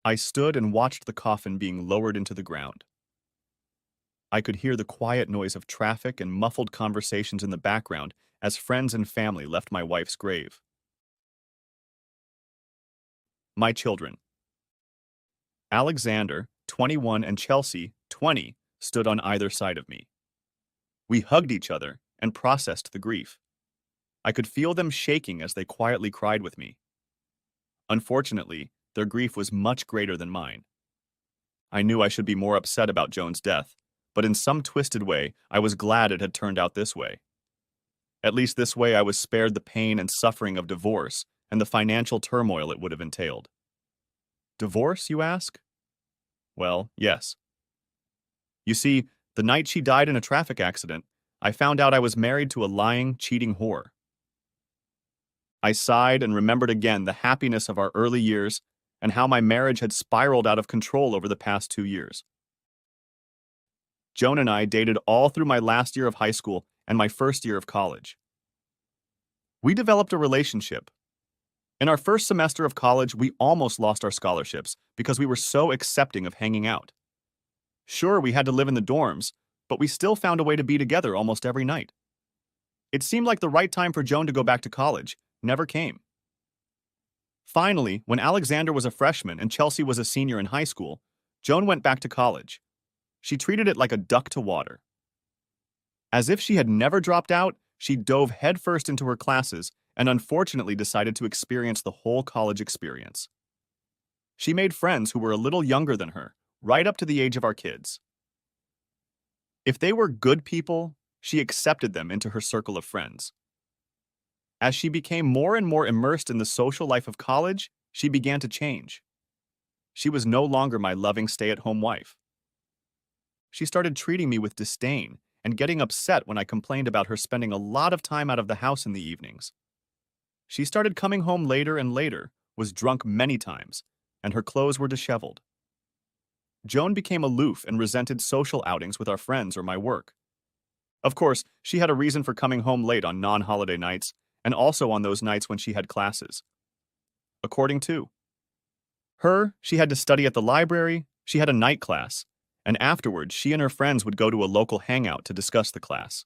I stood and watched the coffin being lowered into the ground. I could hear the quiet noise of traffic and muffled conversations in the background as friends and family left my wife's grave. My children, Alexander, 21, and Chelsea, 20, stood on either side of me. We hugged each other and processed the grief. I could feel them shaking as they quietly cried with me. Unfortunately, their grief was much greater than mine. I knew I should be more upset about Joan's death, but in some twisted way, I was glad it had turned out this way. At least this way I was spared the pain and suffering of divorce and the financial turmoil it would have entailed. Divorce, you ask? Well, yes. You see, the night she died in a traffic accident, I found out I was married to a lying, cheating whore. I sighed and remembered again the happiness of our early years and how my marriage had spiraled out of control over the past 2 years. Joan and I dated all through my last year of high school and my first year of college. We developed a relationship. In our first semester of college, we almost lost our scholarships because we were so accepting of hanging out. Sure, we had to live in the dorms, but we still found a way to be together almost every night. It seemed like the right time for Joan to go back to college never came. Finally, when Alexander was a freshman and Chelsea was a senior in high school, Joan went back to college. She treated it like a duck to water. As if she had never dropped out, she dove headfirst into her classes and unfortunately decided to experience the whole college experience. She made friends who were a little younger than her, right up to the age of our kids. If they were good people, she accepted them into her circle of friends. As she became more and more immersed in the social life of college, she began to change. She was no longer my loving stay-at-home wife. She started treating me with disdain and getting upset when I complained about her spending a lot of time out of the house in the evenings. She started coming home later and later, was drunk many times, and her clothes were disheveled. Joan became aloof and resented social outings with our friends or my work. Of course, she had a reason for coming home late on non-holiday nights and also on those nights when she had classes. According to her, she had to study at the library, she had a night class, and afterwards she and her friends would go to a local hangout to discuss the class.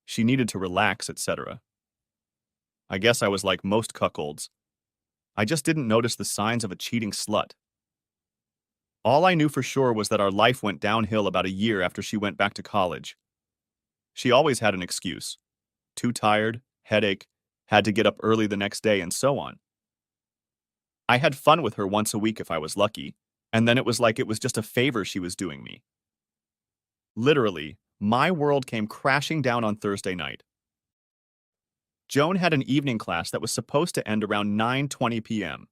She needed to relax, etc. I guess I was like most cuckolds. I just didn't notice the signs of a cheating slut. All I knew for sure was that our life went downhill about a year after she went back to college. She always had an excuse. Too tired, headache, had to get up early the next day, and so on. I had fun with her once a week if I was lucky, and then it was like it was just a favor she was doing me. Literally, my world came crashing down on Thursday night. Joan had an evening class that was supposed to end around 9:20 p.m.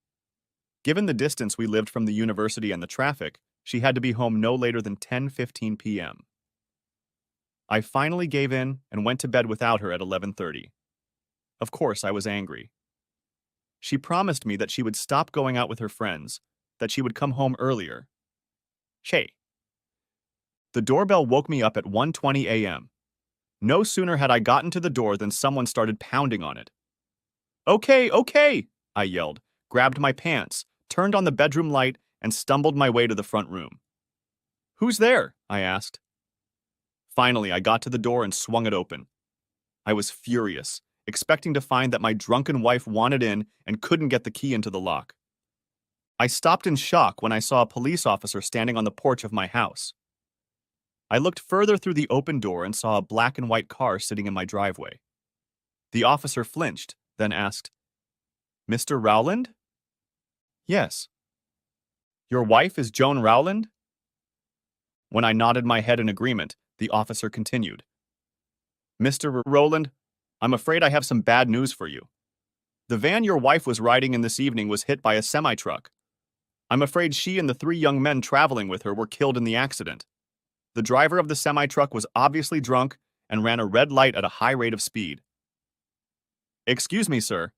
Given the distance we lived from the university and the traffic, she had to be home no later than 10:15 p.m. I finally gave in and went to bed without her at 11:30. Of course, I was angry. She promised me that she would stop going out with her friends, that she would come home earlier. Che. The doorbell woke me up at 1:20 a.m. No sooner had I gotten to the door than someone started pounding on it. Okay, okay, I yelled, grabbed my pants, turned on the bedroom light, and stumbled my way to the front room. Who's there? I asked. Finally, I got to the door and swung it open. I was furious, expecting to find that my drunken wife wanted in and couldn't get the key into the lock. I stopped in shock when I saw a police officer standing on the porch of my house. I looked further through the open door and saw a black and white car sitting in my driveway. The officer flinched, then asked, "Mr. Rowland?" "Yes." "Your wife is Joan Rowland?" When I nodded my head in agreement, the officer continued. "Mr. Rowland, I'm afraid I have some bad news for you. The van your wife was riding in this evening was hit by a semi-truck. I'm afraid she and the 3 young men traveling with her were killed in the accident. The driver of the semi-truck was obviously drunk and ran a red light at a high rate of speed." "Excuse me, sir.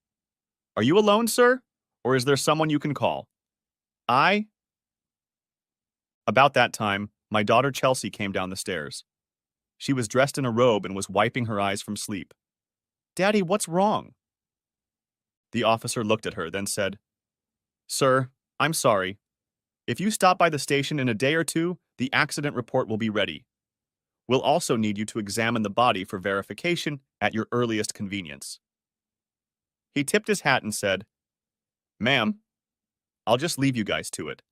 Are you alone, sir? Or is there someone you can call?" I... About that time, my daughter Chelsea came down the stairs. She was dressed in a robe and was wiping her eyes from sleep. "Daddy, what's wrong?" The officer looked at her, then said, "Sir, I'm sorry. If you stop by the station in a day or two, the accident report will be ready. We'll also need you to examine the body for verification at your earliest convenience." He tipped his hat and said, "Ma'am, I'll just leave you guys to it.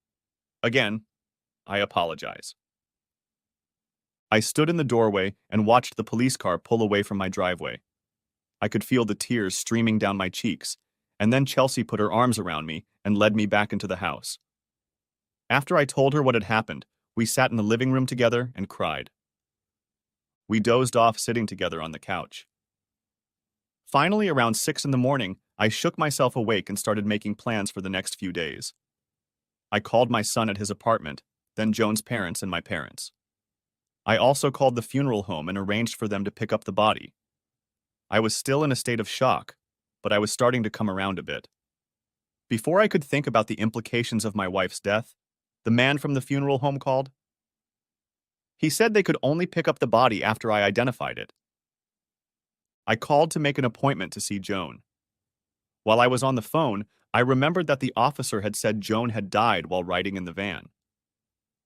Again, I apologize." I stood in the doorway and watched the police car pull away from my driveway. I could feel the tears streaming down my cheeks, and then Chelsea put her arms around me and led me back into the house. After I told her what had happened, we sat in the living room together and cried. We dozed off sitting together on the couch. Finally, around 6 in the morning, I shook myself awake and started making plans for the next few days. I called my son at his apartment, then Joan's parents and my parents. I also called the funeral home and arranged for them to pick up the body. I was still in a state of shock, but I was starting to come around a bit. Before I could think about the implications of my wife's death, the man from the funeral home called. He said they could only pick up the body after I identified it. I called to make an appointment to see Joan. While I was on the phone, I remembered that the officer had said Joan had died while riding in the van.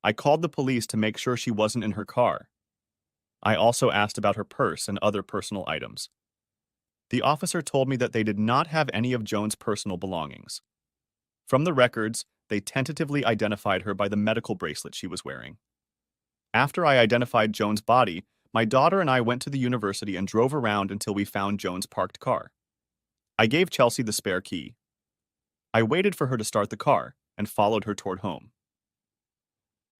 I called the police to make sure she wasn't in her car. I also asked about her purse and other personal items. The officer told me that they did not have any of Joan's personal belongings. From the records, they tentatively identified her by the medical bracelet she was wearing. After I identified Joan's body, my daughter and I went to the university and drove around until we found Joan's parked car. I gave Chelsea the spare key. I waited for her to start the car and followed her toward home.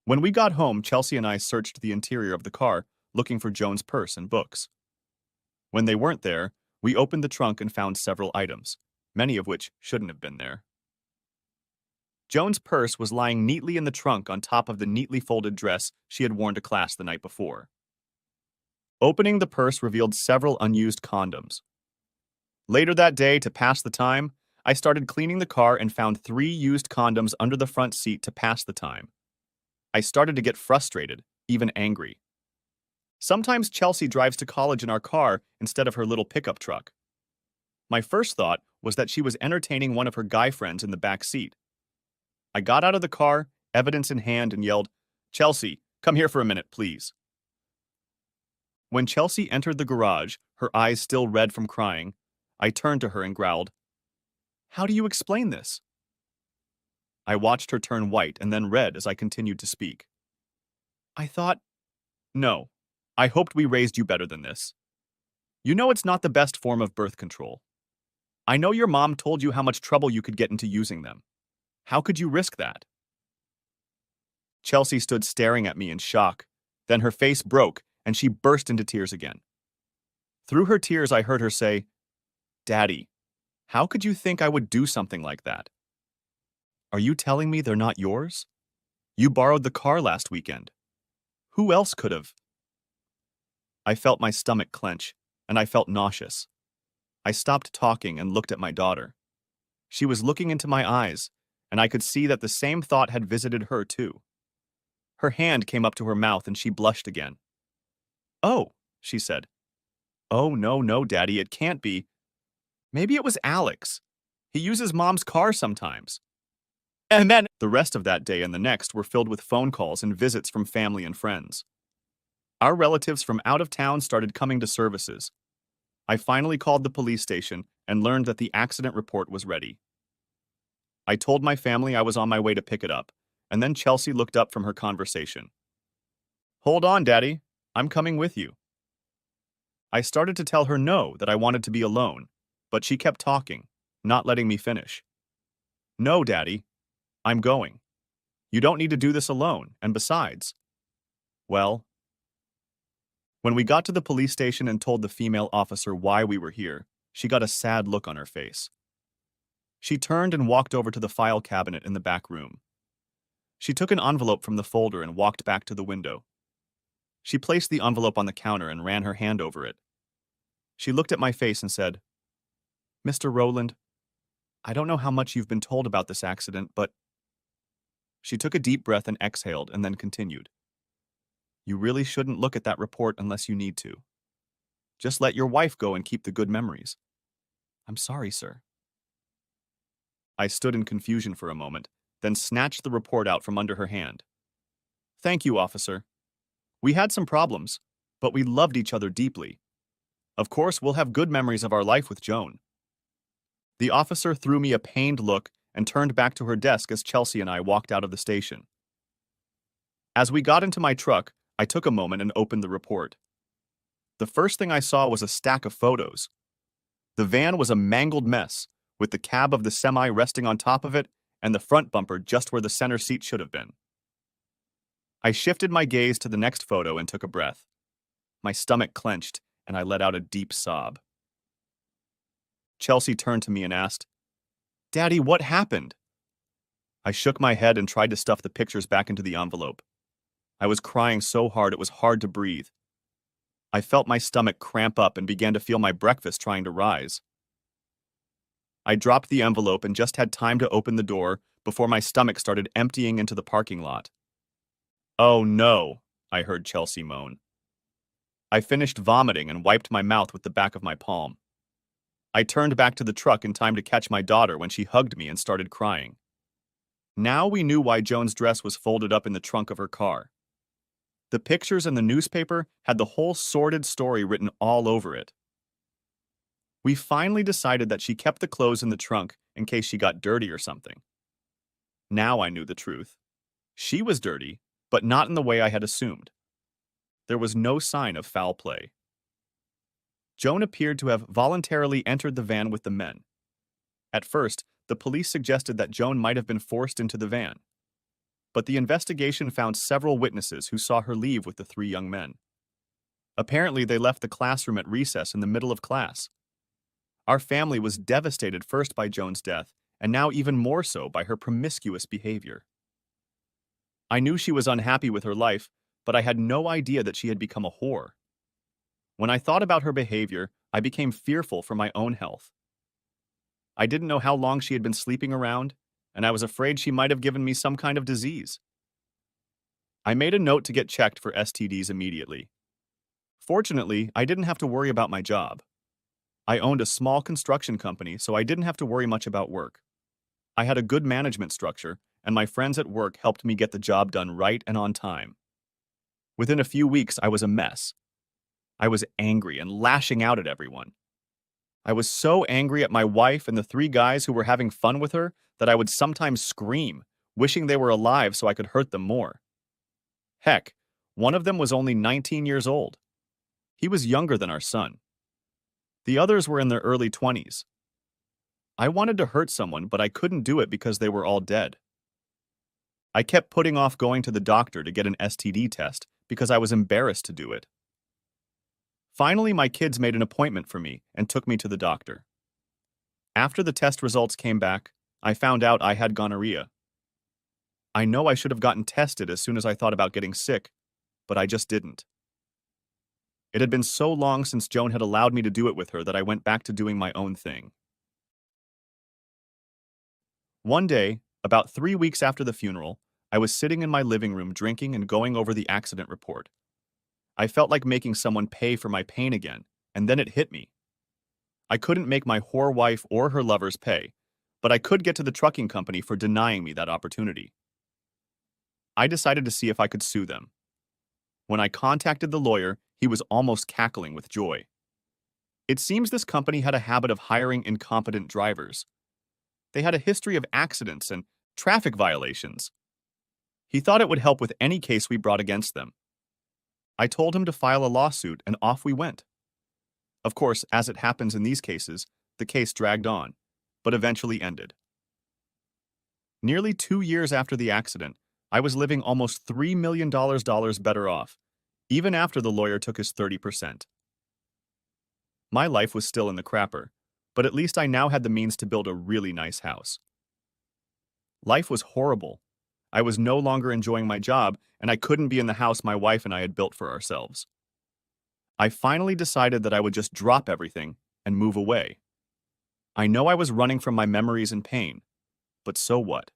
When we got home, Chelsea and I searched the interior of the car, looking for Joan's purse and books. When they weren't there, we opened the trunk and found several items, many of which shouldn't have been there. Joan's purse was lying neatly in the trunk on top of the neatly folded dress she had worn to class the night before. Opening the purse revealed several unused condoms. Later that day, to pass the time, I started cleaning the car and found 3 used condoms under the front seat to pass the time. I started to get frustrated, even angry. Sometimes Chelsea drives to college in our car instead of her little pickup truck. My first thought was that she was entertaining one of her guy friends in the back seat. I got out of the car, evidence in hand, and yelled, "Chelsea, come here for a minute, please." When Chelsea entered the garage, her eyes still red from crying, I turned to her and growled, "How do you explain this?" I watched her turn white and then red as I continued to speak. I thought, "No, I hoped we raised you better than this. You know it's not the best form of birth control. I know your mom told you how much trouble you could get into using them. How could you risk that?" Chelsea stood staring at me in shock. Then her face broke, and she burst into tears again. Through her tears, I heard her say, "Daddy, how could you think I would do something like that? Are you telling me they're not yours? You borrowed the car last weekend. Who else could have?" I felt my stomach clench, and I felt nauseous. I stopped talking and looked at my daughter. She was looking into my eyes, and I could see that the same thought had visited her too. Her hand came up to her mouth and she blushed again. "Oh," she said. "Oh, no, no, Daddy, it can't be. Maybe it was Alex. He uses Mom's car sometimes." And then the rest of that day and the next were filled with phone calls and visits from family and friends. Our relatives from out of town started coming to services. I finally called the police station and learned that the accident report was ready. I told my family I was on my way to pick it up, and then Chelsea looked up from her conversation. "Hold on, Daddy. I'm coming with you." I started to tell her no, that I wanted to be alone, but she kept talking, not letting me finish. "No, Daddy. I'm going. You don't need to do this alone, and besides..." Well, when we got to the police station and told the female officer why we were here, she got a sad look on her face. She turned and walked over to the file cabinet in the back room. She took an envelope from the folder and walked back to the window. She placed the envelope on the counter and ran her hand over it. She looked at my face and said, "Mr. Rowland, I don't know how much you've been told about this accident, but..." She took a deep breath and exhaled and then continued, "You really shouldn't look at that report unless you need to. Just let your wife go and keep the good memories." "I'm sorry, sir." I stood in confusion for a moment, then snatched the report out from under her hand. "Thank you, officer. We had some problems, but we loved each other deeply. Of course, we'll have good memories of our life with Joan." The officer threw me a pained look and turned back to her desk as Chelsea and I walked out of the station. As we got into my truck, I took a moment and opened the report. The first thing I saw was a stack of photos. The van was a mangled mess, with the cab of the semi resting on top of it and the front bumper just where the center seat should have been. I shifted my gaze to the next photo and took a breath. My stomach clenched, and I let out a deep sob. Chelsea turned to me and asked, "Daddy, what happened?" I shook my head and tried to stuff the pictures back into the envelope. I was crying so hard it was hard to breathe. I felt my stomach cramp up and began to feel my breakfast trying to rise. I dropped the envelope and just had time to open the door before my stomach started emptying into the parking lot. "Oh no," I heard Chelsea moan. I finished vomiting and wiped my mouth with the back of my palm. I turned back to the truck in time to catch my daughter when she hugged me and started crying. Now we knew why Joan's dress was folded up in the trunk of her car. The pictures in the newspaper had the whole sordid story written all over it. We finally decided that she kept the clothes in the trunk in case she got dirty or something. Now I knew the truth. She was dirty, but not in the way I had assumed. There was no sign of foul play. Joan appeared to have voluntarily entered the van with the men. At first, the police suggested that Joan might have been forced into the van. But the investigation found several witnesses who saw her leave with the three young men. Apparently, they left the classroom at recess in the middle of class. Our family was devastated first by Joan's death, and now even more so by her promiscuous behavior. I knew she was unhappy with her life, but I had no idea that she had become a whore. When I thought about her behavior, I became fearful for my own health. I didn't know how long she had been sleeping around, and I was afraid she might have given me some kind of disease. I made a note to get checked for STDs immediately. Fortunately, I didn't have to worry about my job. I owned a small construction company, so I didn't have to worry much about work. I had a good management structure, and my friends at work helped me get the job done right and on time. Within a few weeks, I was a mess. I was angry and lashing out at everyone. I was so angry at my wife and the three guys who were having fun with her that I would sometimes scream, wishing they were alive so I could hurt them more. Heck, one of them was only 19 years old. He was younger than our son. The others were in their early 20s. I wanted to hurt someone, but I couldn't do it because they were all dead. I kept putting off going to the doctor to get an STD test because I was embarrassed to do it. Finally, my kids made an appointment for me and took me to the doctor. After the test results came back, I found out I had gonorrhea. I know I should have gotten tested as soon as I thought about getting sick, but I just didn't. It had been so long since Joan had allowed me to do it with her that I went back to doing my own thing. One day, about 3 weeks after the funeral, I was sitting in my living room drinking and going over the accident report. I felt like making someone pay for my pain again, and then it hit me. I couldn't make my whore wife or her lovers pay, but I could get to the trucking company for denying me that opportunity. I decided to see if I could sue them. When I contacted the lawyer, he was almost cackling with joy. It seems this company had a habit of hiring incompetent drivers. They had a history of accidents and traffic violations. He thought it would help with any case we brought against them. I told him to file a lawsuit, and off we went. Of course, as it happens in these cases, the case dragged on, but eventually ended. Nearly 2 years after the accident, I was living almost $3 million better off, even after the lawyer took his 30%. My life was still in the crapper, but at least I now had the means to build a really nice house. Life was horrible. I was no longer enjoying my job, and I couldn't be in the house my wife and I had built for ourselves. I finally decided that I would just drop everything and move away. I know I was running from my memories and pain, but so what?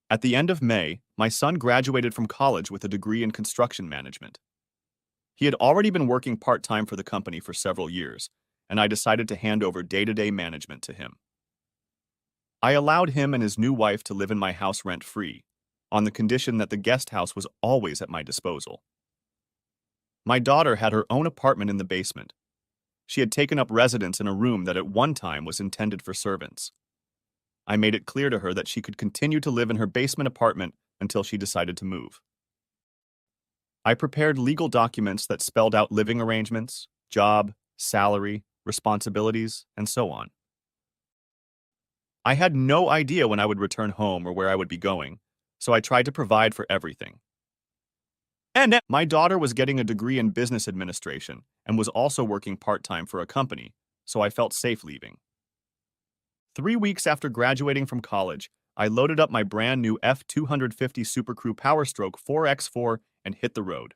At the end of May, my son graduated from college with a degree in construction management. He had already been working part-time for the company for several years, and I decided to hand over day-to-day management to him. I allowed him and his new wife to live in my house rent-free, on the condition that the guest house was always at my disposal. My daughter had her own apartment in the basement. She had taken up residence in a room that at one time was intended for servants. I made it clear to her that she could continue to live in her basement apartment until she decided to move. I prepared legal documents that spelled out living arrangements, job, salary, responsibilities, and so on. I had no idea when I would return home or where I would be going, so I tried to provide for everything. And my daughter was getting a degree in business administration and was also working part-time for a company, so I felt safe leaving. 3 weeks after graduating from college, I loaded up my brand new F250 Super Crew Powerstroke 4x4 and hit the road.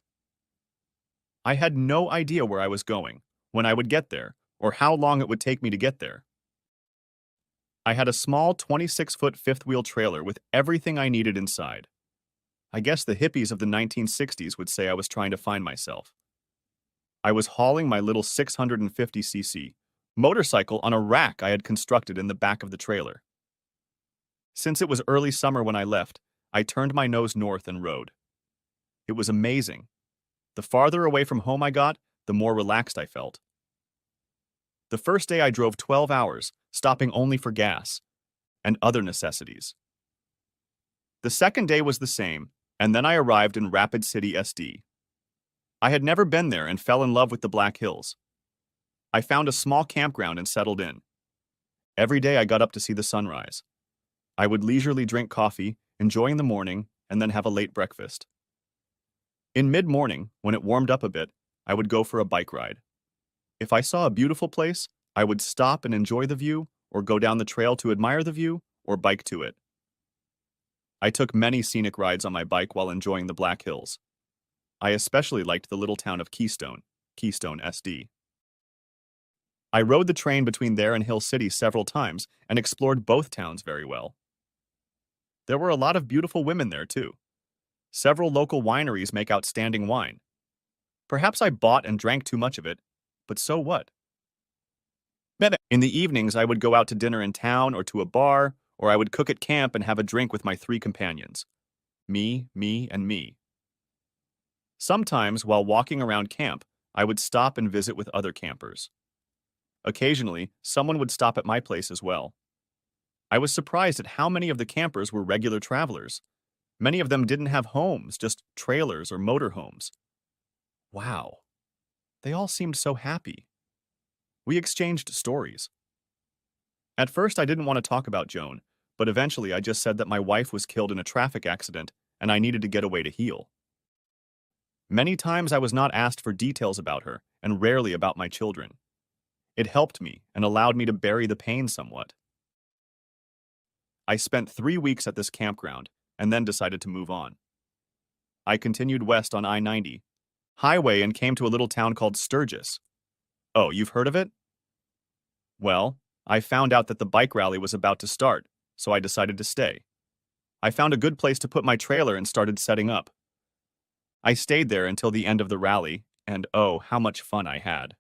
I had no idea where I was going, when I would get there, or how long it would take me to get there. I had a small 26-foot fifth-wheel trailer with everything I needed inside. I guess the hippies of the 1960s would say I was trying to find myself. I was hauling my little 650cc motorcycle on a rack I had constructed in the back of the trailer. Since it was early summer when I left, I turned my nose north and rode. It was amazing. The farther away from home I got, the more relaxed I felt. The first day I drove 12 hours, stopping only for gas and other necessities. The second day was the same, and then I arrived in Rapid City, SD. I had never been there and fell in love with the Black Hills. I found a small campground and settled in. Every day I got up to see the sunrise. I would leisurely drink coffee, enjoying the morning, and then have a late breakfast. In mid-morning, when it warmed up a bit, I would go for a bike ride. If I saw a beautiful place, I would stop and enjoy the view, or go down the trail to admire the view, or bike to it. I took many scenic rides on my bike while enjoying the Black Hills. I especially liked the little town of Keystone, SD. I rode the train between there and Hill City several times and explored both towns very well. There were a lot of beautiful women there, too. Several local wineries make outstanding wine. Perhaps I bought and drank too much of it, but so what? In the evenings, I would go out to dinner in town or to a bar, or I would cook at camp and have a drink with my 3 companions. Me, and me. Sometimes, while walking around camp, I would stop and visit with other campers. Occasionally, someone would stop at my place as well. I was surprised at how many of the campers were regular travelers. Many of them didn't have homes, just trailers or motorhomes. Wow. They all seemed so happy. We exchanged stories. At first, I didn't want to talk about Joan, but eventually I just said that my wife was killed in a traffic accident and I needed to get away to heal. Many times I was not asked for details about her, and rarely about my children. It helped me and allowed me to bury the pain somewhat. I spent 3 weeks at this campground and then decided to move on. I continued west on I-90 highway and came to a little town called Sturgis. Oh, you've heard of it? Well, I found out that the bike rally was about to start, so I decided to stay. I found a good place to put my trailer and started setting up. I stayed there until the end of the rally, and oh, how much fun I had.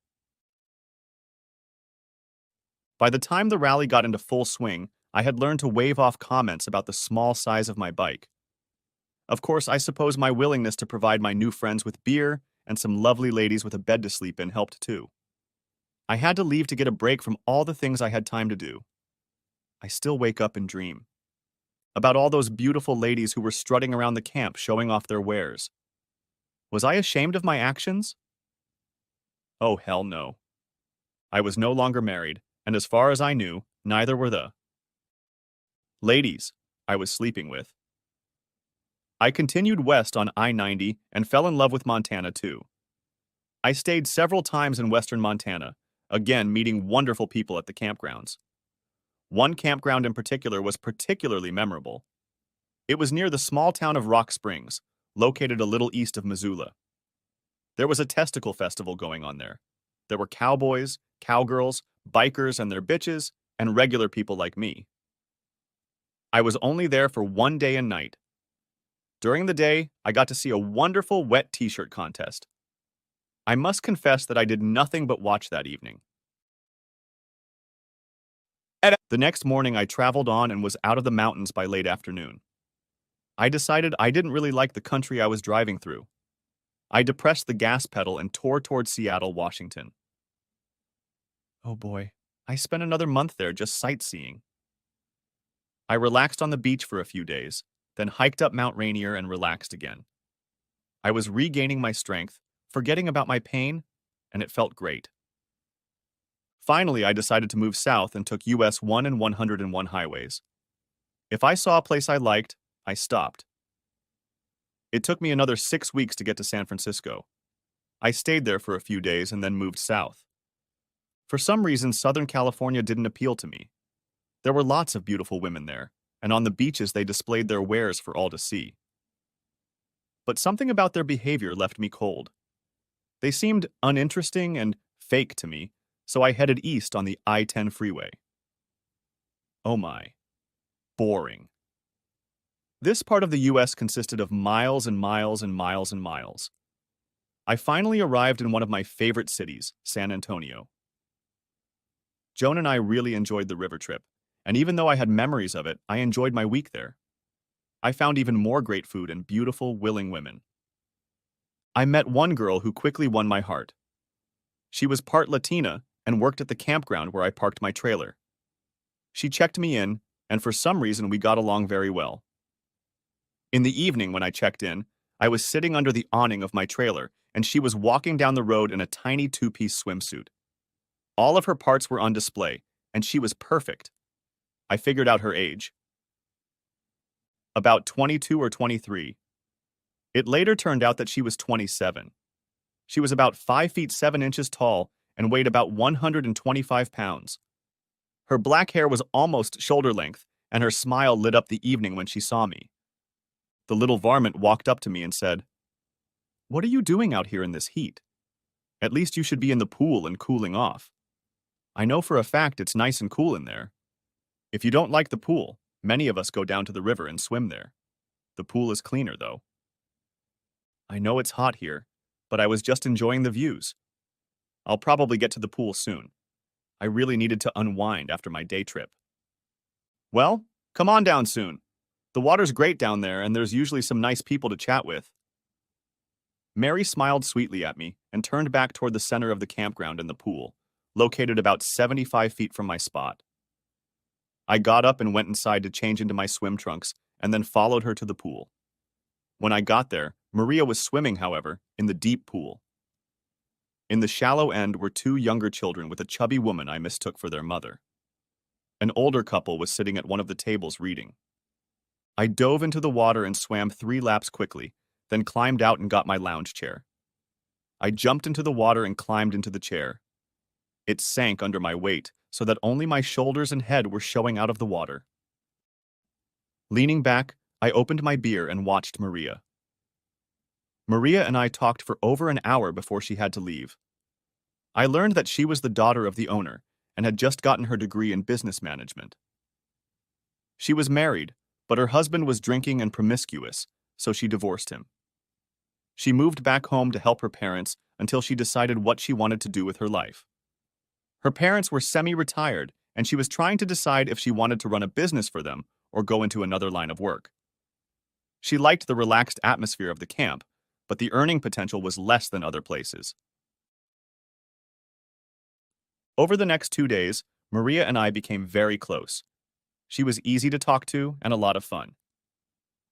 By the time the rally got into full swing, I had learned to wave off comments about the small size of my bike. Of course, I suppose my willingness to provide my new friends with beer and some lovely ladies with a bed to sleep in helped too. I had to leave to get a break from all the things I had time to do. I still wake up and dream about all those beautiful ladies who were strutting around the camp showing off their wares. Was I ashamed of my actions? Oh, hell no. I was no longer married, and as far as I knew, neither were the ladies I was sleeping with. I continued west on I-90 and fell in love with Montana too. I stayed several times in western Montana, again meeting wonderful people at the campgrounds. One campground in particular was particularly memorable. It was near the small town of Rock Springs, located a little east of Missoula. There was a testicle festival going on there. There were cowboys, cowgirls, bikers and their bitches, and regular people like me. I was only there for 1 day and night. During the day, I got to see a wonderful wet t-shirt contest. I must confess that I did nothing but watch that evening. The next morning, I traveled on and was out of the mountains by late afternoon. I decided I didn't really like the country I was driving through. I depressed the gas pedal and tore towards Seattle, Washington. Oh boy, I spent another month there just sightseeing. I relaxed on the beach for a few days, then hiked up Mount Rainier and relaxed again. I was regaining my strength, forgetting about my pain, and it felt great. Finally, I decided to move south and took US 1 and 101 highways. If I saw a place I liked, I stopped. It took me another 6 weeks to get to San Francisco. I stayed there for a few days and then moved south. For some reason, Southern California didn't appeal to me. There were lots of beautiful women there, and on the beaches they displayed their wares for all to see. But something about their behavior left me cold. They seemed uninteresting and fake to me, so I headed east on the I-10 freeway. Oh my. Boring. This part of the US consisted of miles and miles and miles and miles. I finally arrived in one of my favorite cities, San Antonio. Joan and I really enjoyed the river trip, and even though I had memories of it, I enjoyed my week there. I found even more great food and beautiful, willing women. I met one girl who quickly won my heart. She was part Latina and worked at the campground where I parked my trailer. She checked me in, and for some reason we got along very well. In the evening when I checked in, I was sitting under the awning of my trailer, and she was walking down the road in a tiny two-piece swimsuit. All of her parts were on display, and she was perfect. I figured out her age. About 22 or 23. It later turned out that she was 27. She was about 5 feet 7 inches tall and weighed about 125 pounds. Her black hair was almost shoulder length, and her smile lit up the evening when she saw me. The little varmint walked up to me and said, "What are you doing out here in this heat? At least you should be in the pool and cooling off. I know for a fact it's nice and cool in there. If you don't like the pool, many of us go down to the river and swim there. The pool is cleaner, though." I know it's hot here, but I was just enjoying the views. I'll probably get to the pool soon. I really needed to unwind after my day trip. Well, come on down soon. The water's great down there, and there's usually some nice people to chat with. Mary smiled sweetly at me and turned back toward the center of the campground and the pool, located about 75 feet from my spot. I got up and went inside to change into my swim trunks and then followed her to the pool. When I got there, Maria was swimming, however, in the deep pool. In the shallow end were two younger children with a chubby woman I mistook for their mother. An older couple was sitting at one of the tables reading. I dove into the water and swam 3 laps quickly, then climbed out and got my lounge chair. I jumped into the water and climbed into the chair. It sank under my weight so that only my shoulders and head were showing out of the water. Leaning back, I opened my beer and watched Maria. Maria and I talked for over an hour before she had to leave. I learned that she was the daughter of the owner and had just gotten her degree in business management. She was married, but her husband was drinking and promiscuous, so she divorced him. She moved back home to help her parents until she decided what she wanted to do with her life. Her parents were semi-retired, and she was trying to decide if she wanted to run a business for them or go into another line of work. She liked the relaxed atmosphere of the camp, but the earning potential was less than other places. Over the next 2 days, Maria and I became very close. She was easy to talk to and a lot of fun.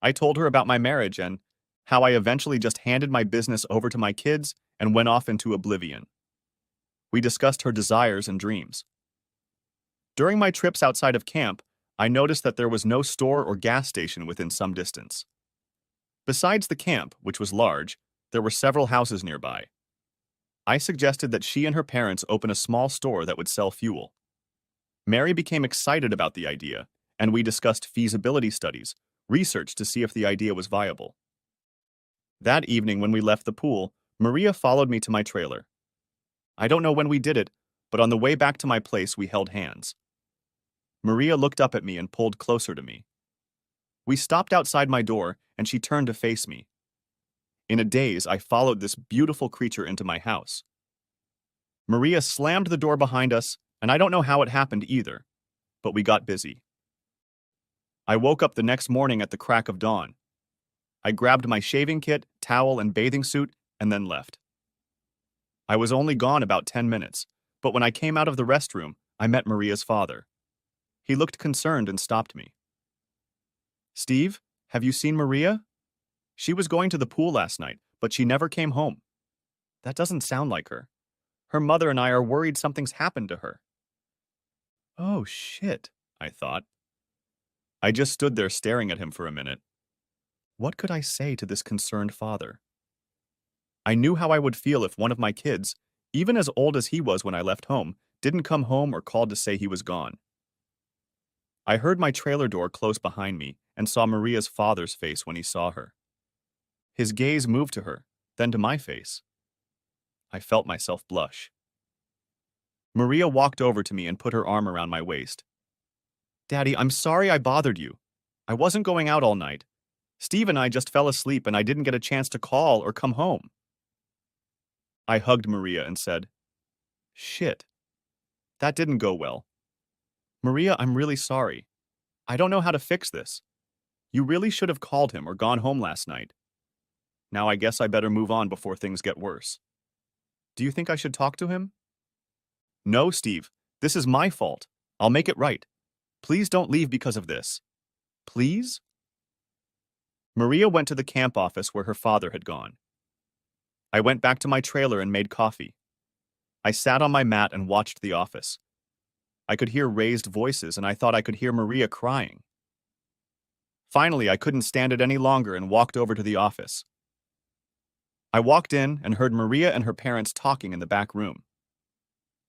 I told her about my marriage and how I eventually just handed my business over to my kids and went off into oblivion. We discussed her desires and dreams. During my trips outside of camp, I noticed that there was no store or gas station within some distance. Besides the camp, which was large, there were several houses nearby. I suggested that she and her parents open a small store that would sell fuel. Mary became excited about the idea, and we discussed feasibility studies, research to see if the idea was viable. That evening when we left the pool, Maria followed me to my trailer. I don't know when we did it, but on the way back to my place we held hands. Maria looked up at me and pulled closer to me. We stopped outside my door, and she turned to face me. In a daze, I followed this beautiful creature into my house. Maria slammed the door behind us, and I don't know how it happened either. but we got busy. I woke up the next morning at the crack of dawn. I grabbed my shaving kit, towel, and bathing suit, and then left. I was only gone about 10 minutes, but when I came out of the restroom, I met Maria's father. He looked concerned and stopped me. "Steve, have you seen Maria? She was going to the pool last night, but she never came home." "That doesn't sound like her. Her mother and I are worried something's happened to her." "Oh, shit," I thought. I just stood there staring at him for a minute. What could I say to this concerned father? I knew how I would feel if one of my kids, even as old as he was when I left home, didn't come home or called to say he was gone. I heard my trailer door close behind me and saw Maria's father's face when he saw her. His gaze moved to her, then to my face. I felt myself blush. Maria walked over to me and put her arm around my waist. "Daddy, I'm sorry I bothered you. I wasn't going out all night. Steve and I just fell asleep and I didn't get a chance to call or come home." I hugged Maria and said, "Shit. That didn't go well. Maria, I'm really sorry. I don't know how to fix this. You really should have called him or gone home last night. Now I guess I better move on before things get worse. Do you think I should talk to him?" "No, Steve. This is my fault. I'll make it right. Please don't leave because of this. Please?" Maria went to the camp office where her father had gone. I went back to my trailer and made coffee. I sat on my mat and watched the office. I could hear raised voices and I thought I could hear Maria crying. Finally, I couldn't stand it any longer and walked over to the office. I walked in and heard Maria and her parents talking in the back room.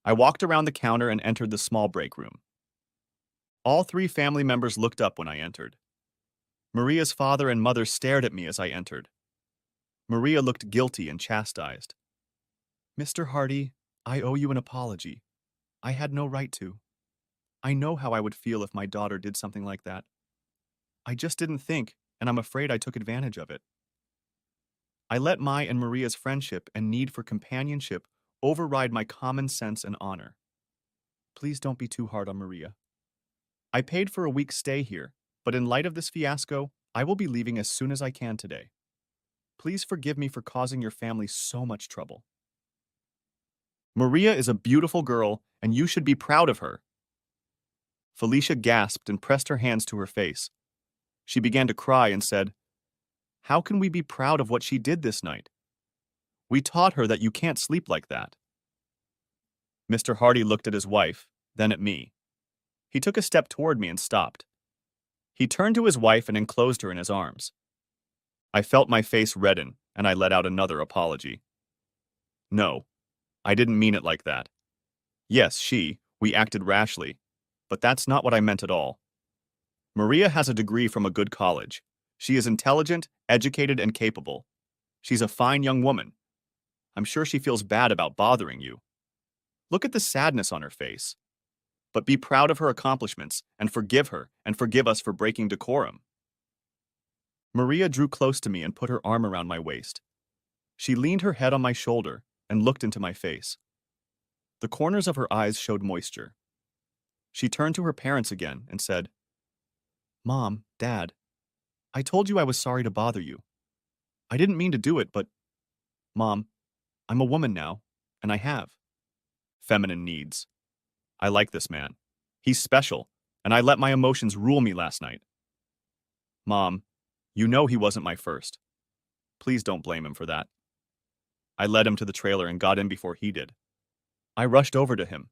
I walked around the counter and entered the small break room. All three family members looked up when I entered. Maria's father and mother stared at me as I entered. Maria looked guilty and chastised. "Mr. Hardy, I owe you an apology. I had no right to. I know how I would feel if my daughter did something like that. I just didn't think, and I'm afraid I took advantage of it. I let my and Maria's friendship and need for companionship override my common sense and honor. Please don't be too hard on Maria. I paid for a week's stay here, but in light of this fiasco, I will be leaving as soon as I can today. Please forgive me for causing your family so much trouble. Maria is a beautiful girl, and you should be proud of her." Felicia gasped and pressed her hands to her face. She began to cry and said, "How can we be proud of what she did this night? We taught her that you can't sleep like that." Mr. Hardy looked at his wife, then at me. He took a step toward me and stopped. He turned to his wife and enclosed her in his arms. I felt my face redden, and I let out another apology. "No, I didn't mean it like that. Yes, we acted rashly, but that's not what I meant at all. Maria has a degree from a good college. She is intelligent, educated, and capable. She's a fine young woman. I'm sure she feels bad about bothering you. Look at the sadness on her face. But be proud of her accomplishments and forgive her and forgive us for breaking decorum." Maria drew close to me and put her arm around my waist. She leaned her head on my shoulder and looked into my face. The corners of her eyes showed moisture. She turned to her parents again and said, "Mom, Dad, I told you I was sorry to bother you. I didn't mean to do it, but, Mom, I'm a woman now, and I have feminine needs. I like this man. He's special, and I let my emotions rule me last night. Mom, you know he wasn't my first. Please don't blame him for that." I led him to the trailer and got in before he did. I rushed over to him.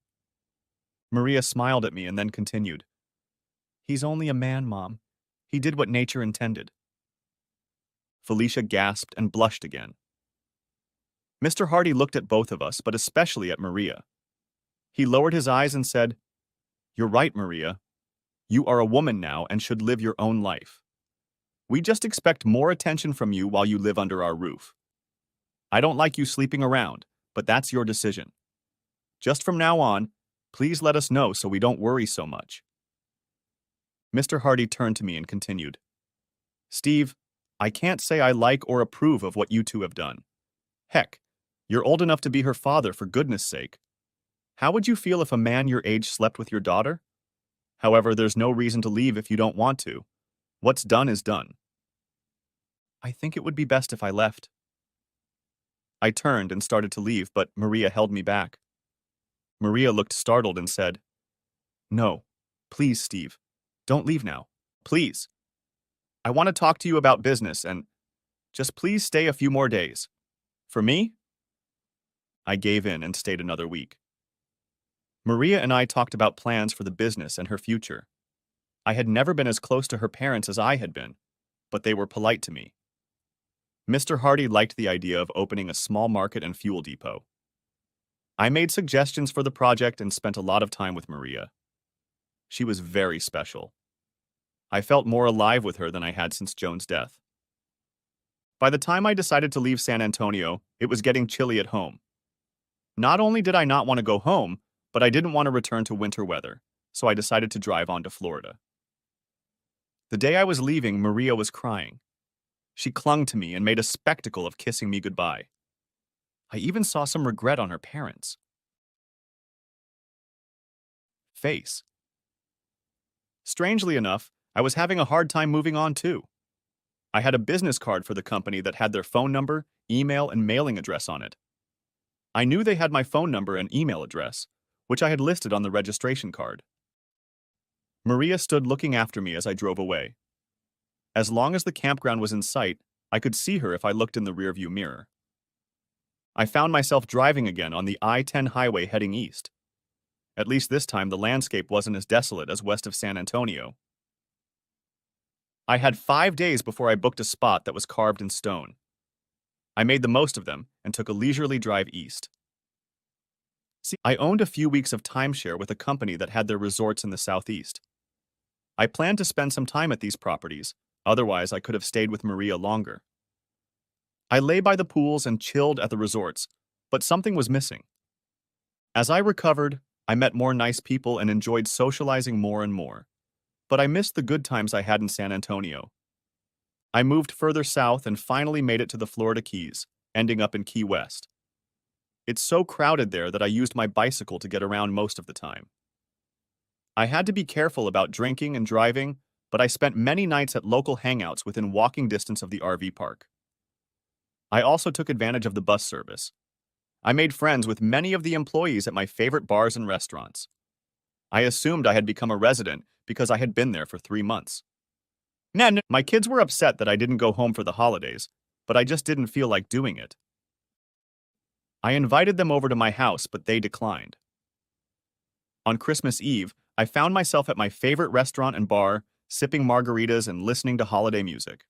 Maria smiled at me and then continued, "He's only a man, Mom. He did what nature intended." Felicia gasped and blushed again. Mr. Hardy looked at both of us, but especially at Maria. He lowered his eyes and said, "You're right, Maria. You are a woman now and should live your own life. We just expect more attention from you while you live under our roof. I don't like you sleeping around, but that's your decision. Just from now on, please let us know so we don't worry so much." Mr. Hardy turned to me and continued, "Steve, I can't say I like or approve of what you two have done. Heck, you're old enough to be her father, for goodness sake. How would you feel if a man your age slept with your daughter? However, there's no reason to leave if you don't want to. What's done is done. I think it would be best if I left. I turned and started to leave, but Maria held me back. Maria looked startled and said, "No, please, Steve. Don't leave now. Please. I want to talk to you about business and just please stay a few more days. For me?" I gave in and stayed another week. Maria and I talked about plans for the business and her future. I had never been as close to her parents as I had been, but they were polite to me. Mr. Hardy liked the idea of opening a small market and fuel depot. I made suggestions for the project and spent a lot of time with Maria. She was very special. I felt more alive with her than I had since Joan's death. By the time I decided to leave San Antonio, it was getting chilly at home. Not only did I not want to go home, but I didn't want to return to winter weather, so I decided to drive on to Florida. The day I was leaving, Maria was crying. She clung to me and made a spectacle of kissing me goodbye. I even saw some regret on her parents' face. Strangely enough, I was having a hard time moving on too. I had a business card for the company that had their phone number, email, and mailing address on it. I knew they had my phone number and email address, which I had listed on the registration card. Maria stood looking after me as I drove away. As long as the campground was in sight, I could see her if I looked in the rearview mirror. I found myself driving again on the I-10 highway heading east. At least this time the landscape wasn't as desolate as west of San Antonio. I had 5 days before I booked a spot that was carved in stone. I made the most of them and took a leisurely drive east. See, I owned a few weeks of timeshare with a company that had their resorts in the southeast. I planned to spend some time at these properties, otherwise I could have stayed with Maria longer. I lay by the pools and chilled at the resorts, but something was missing. As I recovered, I met more nice people and enjoyed socializing more and more, but I missed the good times I had in San Antonio. I moved further south and finally made it to the Florida Keys, ending up in Key West. It's so crowded there that I used my bicycle to get around most of the time. I had to be careful about drinking and driving, but I spent many nights at local hangouts within walking distance of the RV park. I also took advantage of the bus service. I made friends with many of the employees at my favorite bars and restaurants. I assumed I had become a resident because I had been there for 3 months. My kids were upset that I didn't go home for the holidays, but I just didn't feel like doing it. I invited them over to my house, but they declined. On Christmas Eve, I found myself at my favorite restaurant and bar, sipping margaritas and listening to holiday music.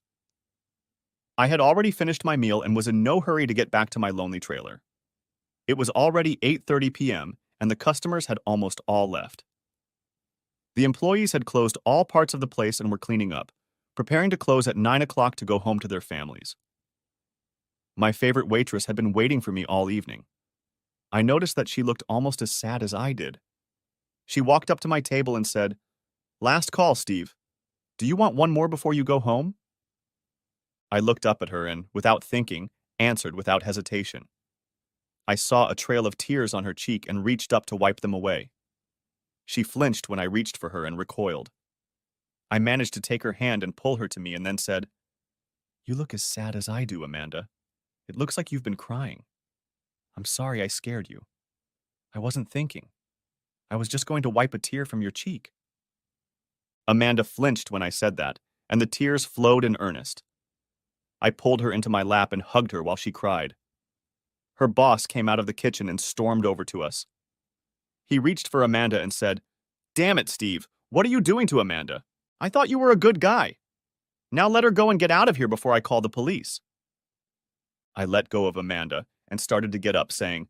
I had already finished my meal and was in no hurry to get back to my lonely trailer. It was already 8:30 p.m., and the customers had almost all left. The employees had closed all parts of the place and were cleaning up, preparing to close at 9 o'clock to go home to their families. My favorite waitress had been waiting for me all evening. I noticed that she looked almost as sad as I did. She walked up to my table and said, "Last call, Steve. Do you want one more before you go home?" I looked up at her and, without thinking, answered without hesitation. I saw a trail of tears on her cheek and reached up to wipe them away. She flinched when I reached for her and recoiled. I managed to take her hand and pull her to me and then said, "You look as sad as I do, Amanda. It looks like you've been crying. I'm sorry I scared you. I wasn't thinking. I was just going to wipe a tear from your cheek." Amanda flinched when I said that, and the tears flowed in earnest. I pulled her into my lap and hugged her while she cried. Her boss came out of the kitchen and stormed over to us. He reached for Amanda and said, "Damn it, Steve, what are you doing to Amanda? I thought you were a good guy. Now let her go and get out of here before I call the police." I let go of Amanda and started to get up, saying,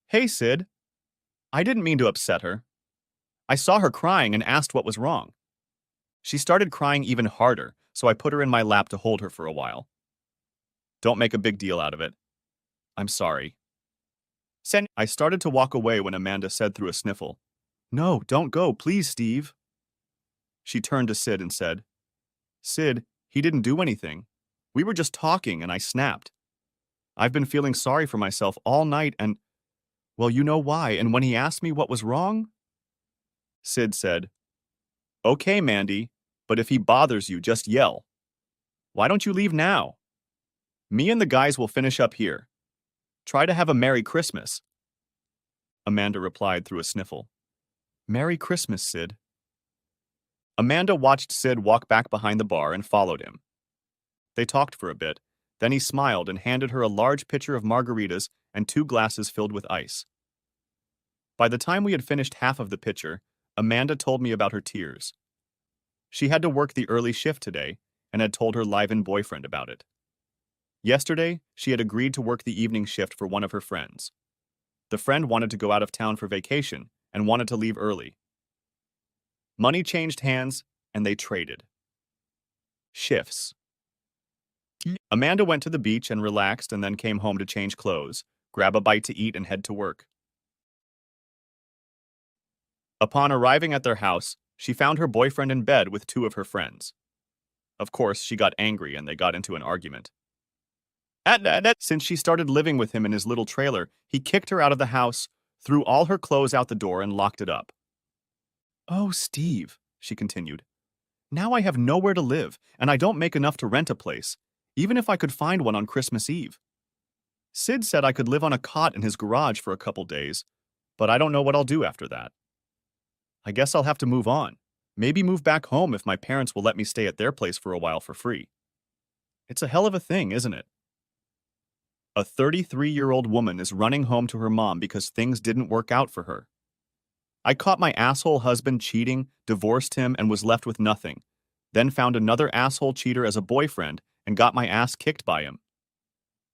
"Hey, Sid. I didn't mean to upset her. I saw her crying and asked what was wrong." She started crying even harder, so I put her in my lap to hold her for a while. "Don't make a big deal out of it. I'm sorry." I started to walk away when Amanda said through a sniffle, "No, don't go, please, Steve." She turned to Sid and said, "Sid, he didn't do anything. We were just talking and I snapped. I've been feeling sorry for myself all night and, well, you know why, and when he asked me what was wrong?" Sid said, Okay, Mandy, but if he bothers you, just yell. Why don't you leave now? Me and the guys will finish up here. Try to have a Merry Christmas. Amanda replied through a sniffle. Merry Christmas, Sid. Amanda watched Sid walk back behind the bar and followed him. They talked for a bit, then he smiled and handed her a large pitcher of margaritas and 2 glasses filled with ice. By the time we had finished half of the pitcher, Amanda told me about her tears. She had to work the early shift today and had told her live-in boyfriend about it. Yesterday, she had agreed to work the evening shift for one of her friends. The friend wanted to go out of town for vacation and wanted to leave early. Money changed hands, and they traded. Shifts. Amanda went to the beach and relaxed and then came home to change clothes, grab a bite to eat, and head to work. Upon arriving at their house, she found her boyfriend in bed with 2 of her friends. Of course, she got angry and they got into an argument. Since she started living with him in his little trailer, he kicked her out of the house, threw all her clothes out the door, and locked it up. Oh, Steve, she continued. Now I have nowhere to live, and I don't make enough to rent a place, even if I could find one on Christmas Eve. Sid said I could live on a cot in his garage for a couple days, but I don't know what I'll do after that. I guess I'll have to move on. Maybe move back home if my parents will let me stay at their place for a while for free. It's a hell of a thing, isn't it? A 33-year-old woman is running home to her mom because things didn't work out for her. I caught my asshole husband cheating, divorced him, and was left with nothing. Then found another asshole cheater as a boyfriend and got my ass kicked by him.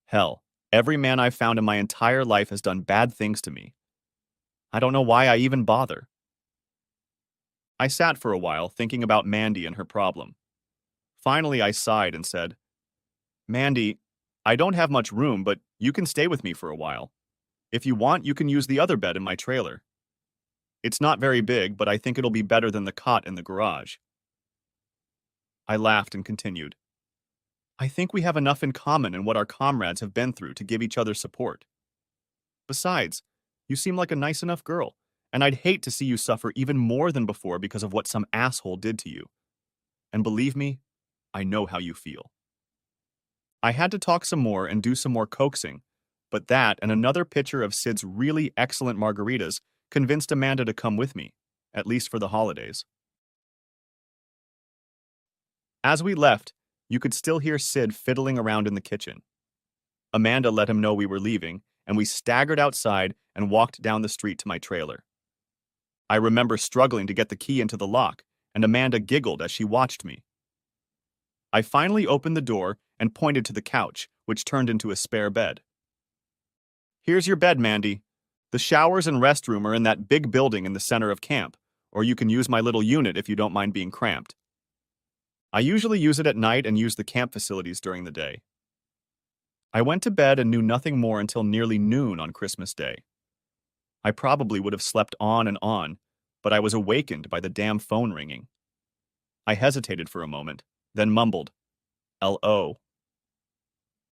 Hell, every man I've found in my entire life has done bad things to me. I don't know why I even bother. I sat for a while thinking about Mandy and her problem. Finally, I sighed and said, Mandy, I don't have much room, but you can stay with me for a while. If you want, you can use the other bed in my trailer. It's not very big, but I think it'll be better than the cot in the garage. I laughed and continued. I think we have enough in common in what our comrades have been through to give each other support. Besides, you seem like a nice enough girl, and I'd hate to see you suffer even more than before because of what some asshole did to you. And believe me, I know how you feel. I had to talk some more and do some more coaxing, but that and another pitcher of Sid's really excellent margaritas convinced Amanda to come with me, at least for the holidays. As we left, you could still hear Sid fiddling around in the kitchen. Amanda let him know we were leaving, and we staggered outside and walked down the street to my trailer. I remember struggling to get the key into the lock, and Amanda giggled as she watched me. I finally opened the door and pointed to the couch, which turned into a spare bed. Here's your bed, Mandy. The showers and restroom are in that big building in the center of camp, or you can use my little unit if you don't mind being cramped. I usually use it at night and use the camp facilities during the day. I went to bed and knew nothing more until nearly noon on Christmas Day. I probably would have slept on, but I was awakened by the damn phone ringing. I hesitated for a moment, then mumbled, L.O.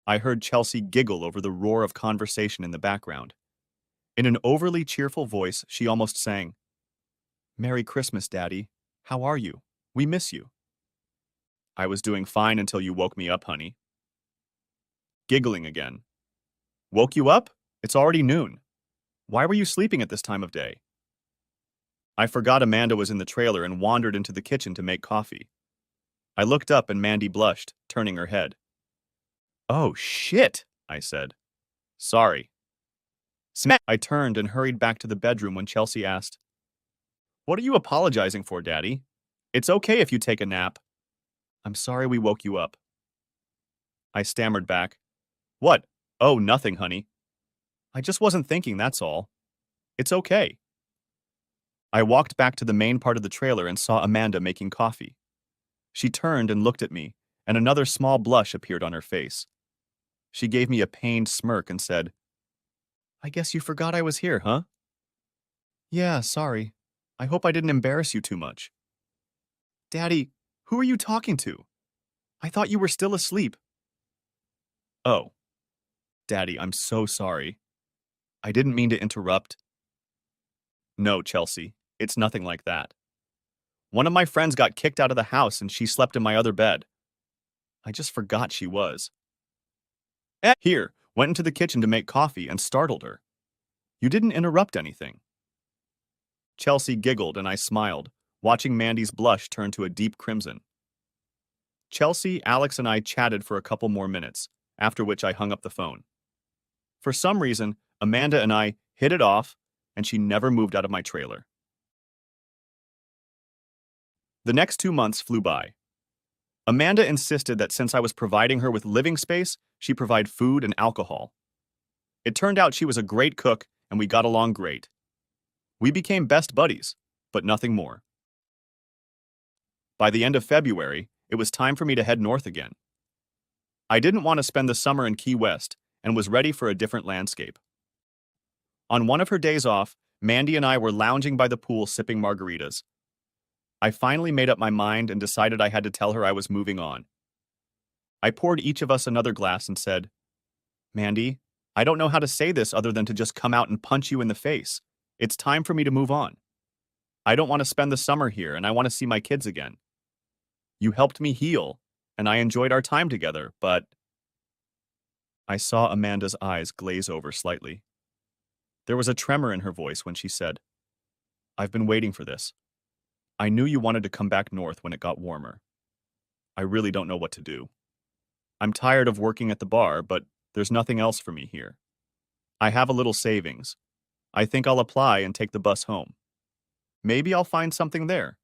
I heard Chelsea giggle over the roar of conversation in the background. In an overly cheerful voice, she almost sang, Merry Christmas, Daddy. How are you? We miss you. I was doing fine until you woke me up, honey. Giggling again. Woke you up? It's already noon. Why were you sleeping at this time of day? I forgot Amanda was in the trailer and wandered into the kitchen to make coffee. I looked up and Mandy blushed, turning her head. Oh, shit, I said. Sorry. Smack! I turned and hurried back to the bedroom when Chelsea asked, What are you apologizing for, Daddy? It's okay if you take a nap. I'm sorry we woke you up. I stammered back. What? Oh, nothing, honey. I just wasn't thinking, that's all. It's okay. I walked back to the main part of the trailer and saw Amanda making coffee. She turned and looked at me, and another small blush appeared on her face. She gave me a pained smirk and said, I guess you forgot I was here, huh? Yeah, sorry. I hope I didn't embarrass you too much. Daddy, who are you talking to? I thought you were still asleep. Oh. Daddy, I'm so sorry. I didn't mean to interrupt. No, Chelsea, it's nothing like that. One of my friends got kicked out of the house and she slept in my other bed. I just forgot she was. Here, went into the kitchen to make coffee and startled her. You didn't interrupt anything. Chelsea giggled and I smiled, watching Mandy's blush turn to a deep crimson. Chelsea, Alex, and I chatted for a couple more minutes, after which I hung up the phone. For some reason, Amanda and I hit it off, and she never moved out of my trailer. The next 2 months flew by. Amanda insisted that since I was providing her with living space, she provide food and alcohol. It turned out she was a great cook, and we got along great. We became best buddies, but nothing more. By the end of February, it was time for me to head north again. I didn't want to spend the summer in Key West and was ready for a different landscape. On one of her days off, Mandy and I were lounging by the pool sipping margaritas. I finally made up my mind and decided I had to tell her I was moving on. I poured each of us another glass and said, Mandy, I don't know how to say this other than to just come out and punch you in the face. It's time for me to move on. I don't want to spend the summer here and I want to see my kids again. You helped me heal, and I enjoyed our time together, but... I saw Amanda's eyes glaze over slightly. There was a tremor in her voice when she said, I've been waiting for this. I knew you wanted to come back north when it got warmer. I really don't know what to do. I'm tired of working at the bar, but there's nothing else for me here. I have a little savings. I think I'll apply and take the bus home. Maybe I'll find something there.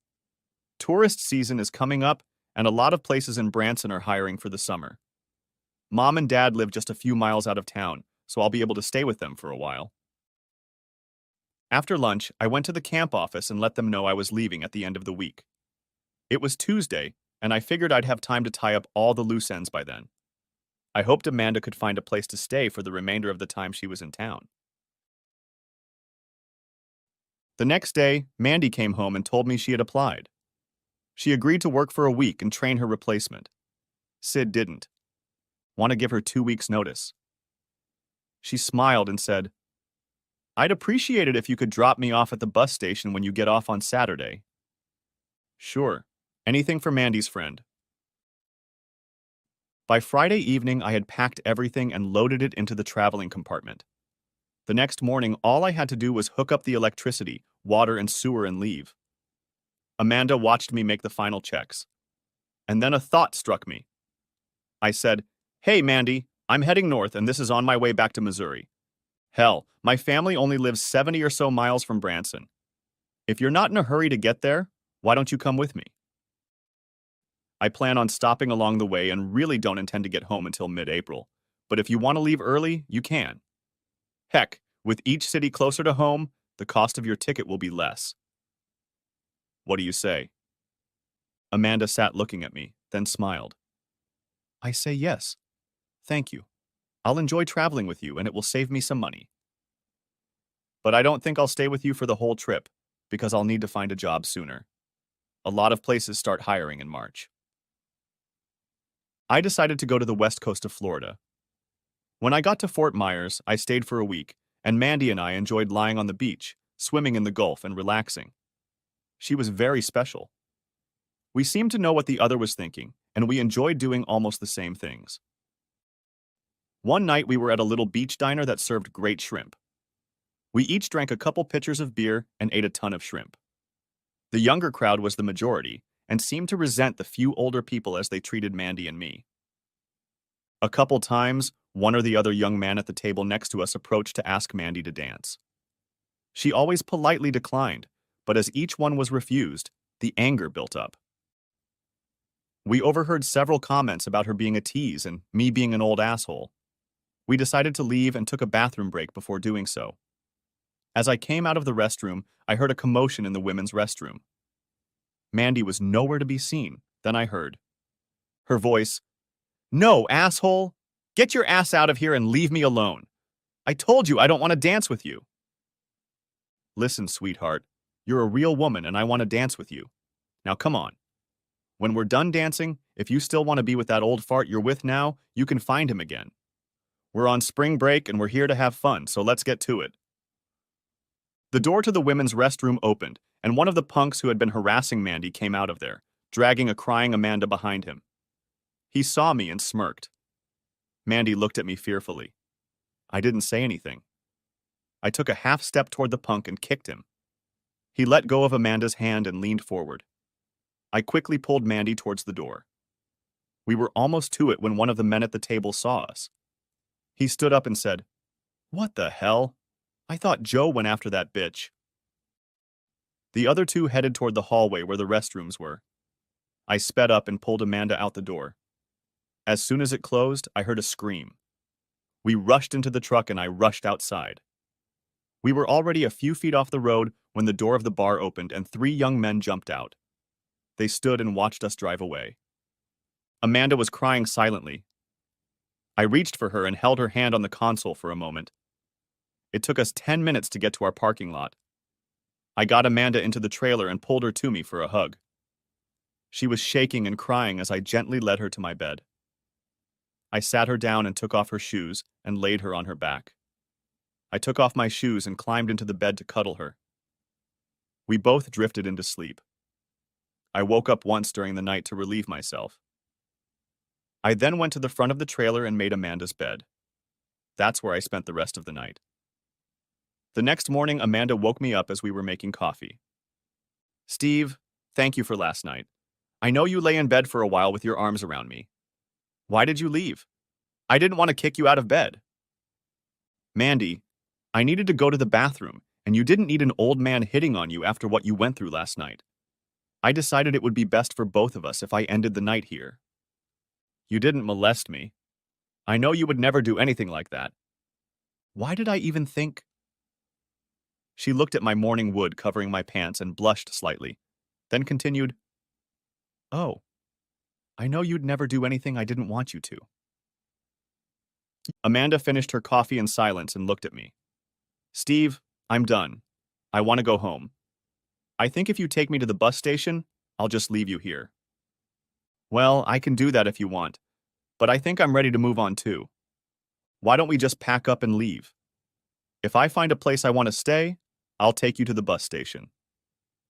Tourist season is coming up, and a lot of places in Branson are hiring for the summer. Mom and Dad live just a few miles out of town, so I'll be able to stay with them for a while. After lunch, I went to the camp office and let them know I was leaving at the end of the week. It was Tuesday, and I figured I'd have time to tie up all the loose ends by then. I hoped Amanda could find a place to stay for the remainder of the time she was in town. The next day, Mandy came home and told me she had applied. She agreed to work for a week and train her replacement. Sid didn't. Want to give her 2 weeks' notice. She smiled and said, I'd appreciate it if you could drop me off at the bus station when you get off on Saturday. Sure, anything for Mandy's friend. By Friday evening, I had packed everything and loaded it into the traveling compartment. The next morning, all I had to do was hook up the electricity, water, and sewer and leave. Amanda watched me make the final checks. And then a thought struck me. I said, Hey, Mandy, I'm heading north and this is on my way back to Missouri. Hell, my family only lives 70 or so miles from Branson. If you're not in a hurry to get there, why don't you come with me? I plan on stopping along the way and really don't intend to get home until mid-April. But if you want to leave early, you can. Heck, with each city closer to home, the cost of your ticket will be less. What do you say? Amanda sat looking at me, then smiled. I say yes. Thank you. I'll enjoy traveling with you and it will save me some money. But I don't think I'll stay with you for the whole trip, because I'll need to find a job sooner. A lot of places start hiring in March. I decided to go to the west coast of Florida. When I got to Fort Myers, I stayed for a week, and Mandy and I enjoyed lying on the beach, swimming in the Gulf, and relaxing. She was very special. We seemed to know what the other was thinking, and we enjoyed doing almost the same things. One night we were at a little beach diner that served great shrimp. We each drank a couple pitchers of beer and ate a ton of shrimp. The younger crowd was the majority, and seemed to resent the few older people as they treated Mandy and me. A couple times, one or the other young man at the table next to us approached to ask Mandy to dance. She always politely declined, but as each one was refused, the anger built up. We overheard several comments about her being a tease and me being an old asshole. We decided to leave and took a bathroom break before doing so. As I came out of the restroom, I heard a commotion in the women's restroom. Mandy was nowhere to be seen. Then I heard her voice, No, asshole! Get your ass out of here and leave me alone. I told you I don't want to dance with you. Listen, sweetheart, you're a real woman and I want to dance with you. Now come on. When we're done dancing, if you still want to be with that old fart you're with now, you can find him again. We're on spring break and we're here to have fun, so let's get to it. The door to the women's restroom opened, and one of the punks who had been harassing Mandy came out of there, dragging a crying Amanda behind him. He saw me and smirked. Mandy looked at me fearfully. I didn't say anything. I took a half step toward the punk and kicked him. He let go of Amanda's hand and leaned forward. I quickly pulled Mandy towards the door. We were almost to it when one of the men at the table saw us. He stood up and said, "What the hell? I thought Joe went after that bitch." The other two headed toward the hallway where the restrooms were. I sped up and pulled Amanda out the door. As soon as it closed, I heard a scream. We rushed into the truck and I rushed outside. We were already a few feet off the road when the door of the bar opened and 3 young men jumped out. They stood and watched us drive away. Amanda was crying silently. I reached for her and held her hand on the console for a moment. It took us 10 minutes to get to our parking lot. I got Amanda into the trailer and pulled her to me for a hug. She was shaking and crying as I gently led her to my bed. I sat her down and took off her shoes and laid her on her back. I took off my shoes and climbed into the bed to cuddle her. We both drifted into sleep. I woke up once during the night to relieve myself. I then went to the front of the trailer and made Amanda's bed. That's where I spent the rest of the night. The next morning, Amanda woke me up as we were making coffee. "Steve, thank you for last night. I know you lay in bed for a while with your arms around me. Why did you leave? I didn't want to kick you out of bed." "Mandy, I needed to go to the bathroom, and you didn't need an old man hitting on you after what you went through last night. I decided it would be best for both of us if I ended the night here." "You didn't molest me. I know you would never do anything like that. Why did I even think—" She looked at my morning wood covering my pants and blushed slightly, then continued, "Oh, I know you'd never do anything I didn't want you to." Amanda finished her coffee in silence and looked at me. "Steve, I'm done. I want to go home. I think if you take me to the bus station, I'll just leave you here." "Well, I can do that if you want, but I think I'm ready to move on too. Why don't we just pack up and leave? If I find a place I want to stay, I'll take you to the bus station.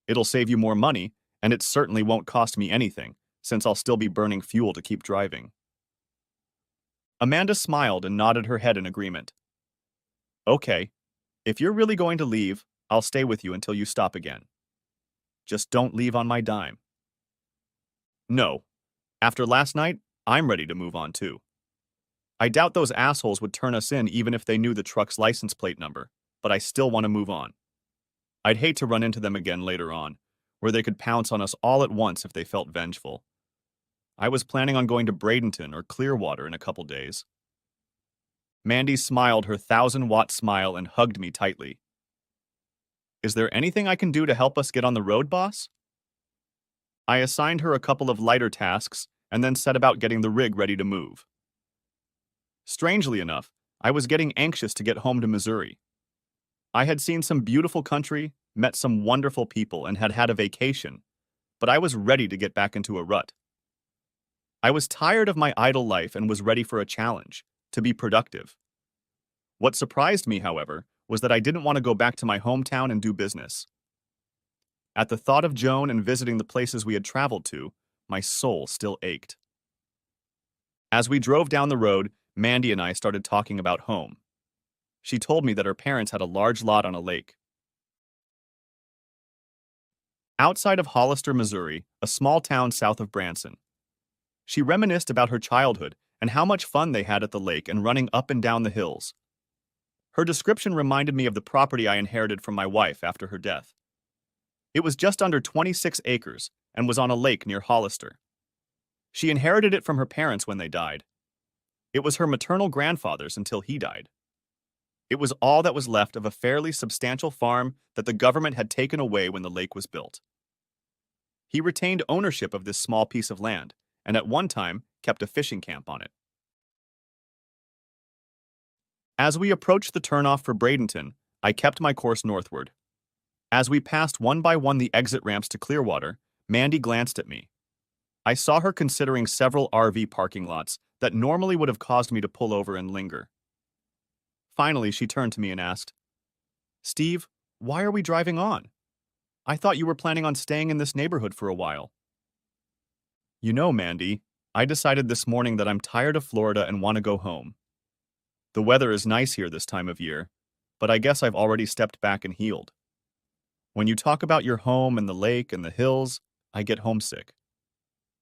It'll save you more money, and it certainly won't cost me anything, since I'll still be burning fuel to keep driving." Amanda smiled and nodded her head in agreement. "Okay, if you're really going to leave, I'll stay with you until you stop again. Just don't leave on my dime." "No. After last night, I'm ready to move on too. I doubt those assholes would turn us in even if they knew the truck's license plate number, but I still want to move on. I'd hate to run into them again later on, where they could pounce on us all at once if they felt vengeful. I was planning on going to Bradenton or Clearwater in a couple days." Mandy smiled her 1,000-watt smile and hugged me tightly. "Is there anything I can do to help us get on the road, boss?" I assigned her a couple of lighter tasks and then set about getting the rig ready to move. Strangely enough, I was getting anxious to get home to Missouri. I had seen some beautiful country, met some wonderful people, and had had a vacation, but I was ready to get back into a rut. I was tired of my idle life and was ready for a challenge, to be productive. What surprised me, however, was that I didn't want to go back to my hometown and do business. At the thought of Joan and visiting the places we had traveled to, my soul still ached. As we drove down the road, Mandy and I started talking about home. She told me that her parents had a large lot on a lake. Outside of Hollister, Missouri, a small town south of Branson. She reminisced about her childhood and how much fun they had at the lake and running up and down the hills. Her description reminded me of the property I inherited from my wife after her death. It was just under 26 acres and was on a lake near Hollister. She inherited it from her parents when they died. It was her maternal grandfather's until he died. It was all that was left of a fairly substantial farm that the government had taken away when the lake was built. He retained ownership of this small piece of land, and at one time kept a fishing camp on it. As we approached the turnoff for Bradenton, I kept my course northward. As we passed one by one the exit ramps to Clearwater, Mandy glanced at me. I saw her considering several RV parking lots that normally would have caused me to pull over and linger. Finally, she turned to me and asked, "Steve, why are we driving on? I thought you were planning on staying in this neighborhood for a while. You know, Mandy, I decided this morning that I'm tired of Florida and want to go home. The weather is nice here this time of year, but I guess I've already stepped back and healed. When you talk about your home and the lake and the hills, I get homesick.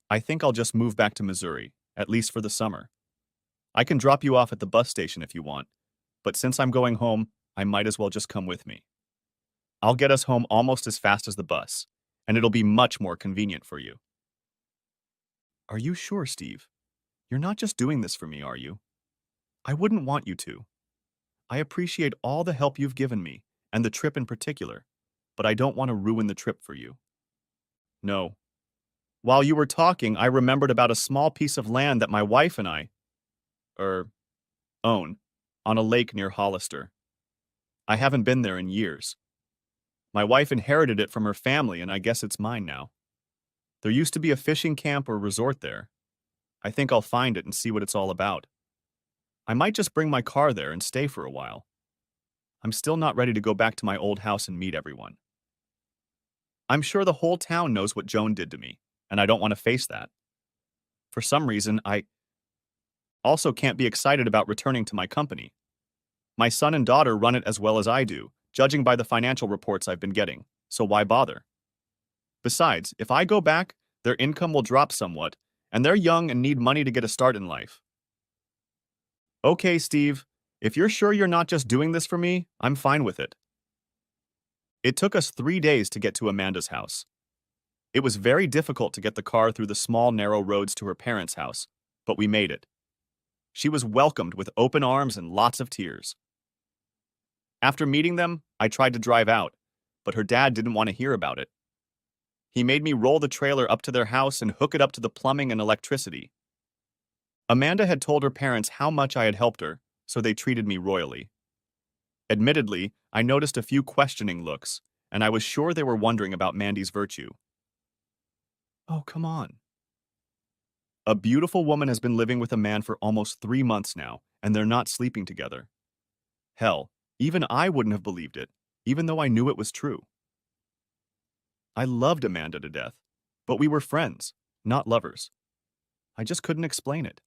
I think I'll just move back to Missouri, at least for the summer. I can drop you off at the bus station if you want, but since I'm going home, I might as well just come with me. I'll get us home almost as fast as the bus, and it'll be much more convenient for you. Are you sure, Steve? You're not just doing this for me, are you? I wouldn't want you to. I appreciate all the help you've given me, and the trip in particular, but I don't want to ruin the trip for you. No. While you were talking, I remembered about a small piece of land that my wife and I, er, own, on a lake near Hollister. I haven't been there in years. My wife inherited it from her family, and I guess it's mine now. There used to be a fishing camp or resort there. I think I'll find it and see what it's all about. I might just bring my car there and stay for a while. I'm still not ready to go back to my old house and meet everyone. I'm sure the whole town knows what Joan did to me, and I don't want to face that. For some reason, I also can't be excited about returning to my company. My son and daughter run it as well as I do, judging by the financial reports I've been getting, so why bother? Besides, if I go back, their income will drop somewhat, and they're young and need money to get a start in life. Okay, Steve, if you're sure you're not just doing this for me, I'm fine with it. It took us 3 days to get to Amanda's house. It was very difficult to get the car through the small, narrow roads to her parents' house, but we made it. She was welcomed with open arms and lots of tears. After meeting them, I tried to drive out, but her dad didn't want to hear about it. He made me roll the trailer up to their house and hook it up to the plumbing and electricity. Amanda had told her parents how much I had helped her, so they treated me royally. Admittedly, I noticed a few questioning looks, and I was sure they were wondering about Mandy's virtue. Oh, come on. A beautiful woman has been living with a man for almost 3 months now, and they're not sleeping together. Hell, even I wouldn't have believed it, even though I knew it was true. I loved Amanda to death, but we were friends, not lovers. I just couldn't explain it.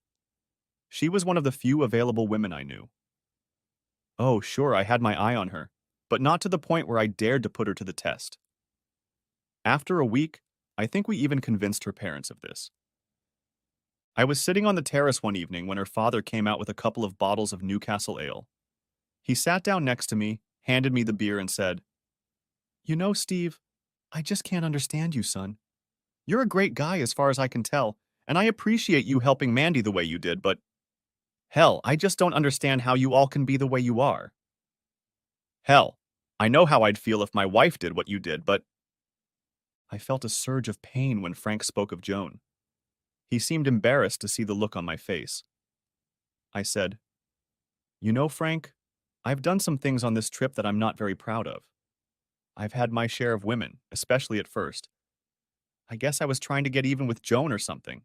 She was one of the few available women I knew. Oh, sure, I had my eye on her, but not to the point where I dared to put her to the test. After a week, I think we even convinced her parents of this. I was sitting on the terrace one evening when her father came out with a couple of bottles of Newcastle ale. He sat down next to me, handed me the beer, and said, "You know, Steve, I just can't understand you, son. You're a great guy as far as I can tell, and I appreciate you helping Mandy the way you did, but hell, I just don't understand how you all can be the way you are. Hell, I know how I'd feel if my wife did what you did, but..." I felt a surge of pain when Frank spoke of Joan. He seemed embarrassed to see the look on my face. I said, "You know, Frank, I've done some things on this trip that I'm not very proud of. I've had my share of women, especially at first. I guess I was trying to get even with Joan or something.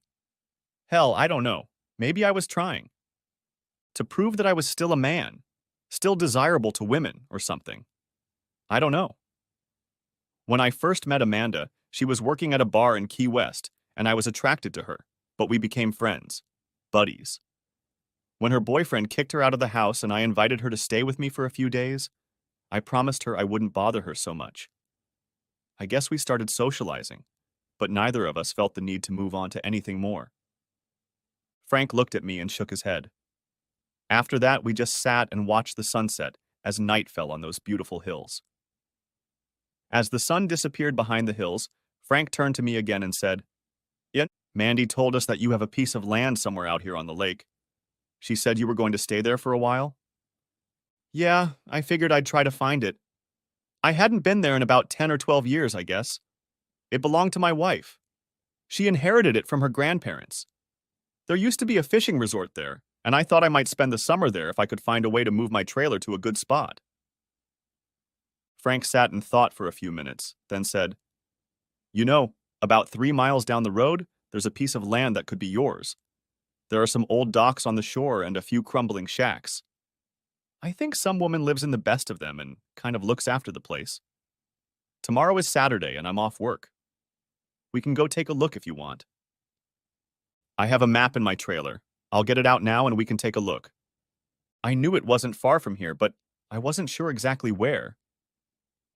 Hell, I don't know. Maybe I was trying. To prove that I was still a man, still desirable to women or something. I don't know. When I first met Amanda, she was working at a bar in Key West, and I was attracted to her, but we became friends, buddies. When her boyfriend kicked her out of the house and I invited her to stay with me for a few days, I promised her I wouldn't bother her so much. I guess we started socializing, but neither of us felt the need to move on to anything more. Frank looked at me and shook his head. After that, we just sat and watched the sunset as night fell on those beautiful hills. As the sun disappeared behind the hills, Frank turned to me again and said, "Yeah, Mandy told us that you have a piece of land somewhere out here on the lake. She said you were going to stay there for a while?" "Yeah, I figured I'd try to find it. I hadn't been there in about 10 or 12 years, I guess. It belonged to my wife. She inherited it from her grandparents. There used to be a fishing resort there, and I thought I might spend the summer there if I could find a way to move my trailer to a good spot." Frank sat and thought for a few minutes, then said, "You know, about 3 miles down the road, there's a piece of land that could be yours. There are some old docks on the shore and a few crumbling shacks. I think some woman lives in the best of them and kind of looks after the place. Tomorrow is Saturday and I'm off work. We can go take a look if you want. I have a map in my trailer. I'll get it out now and we can take a look. I knew it wasn't far from here, but I wasn't sure exactly where.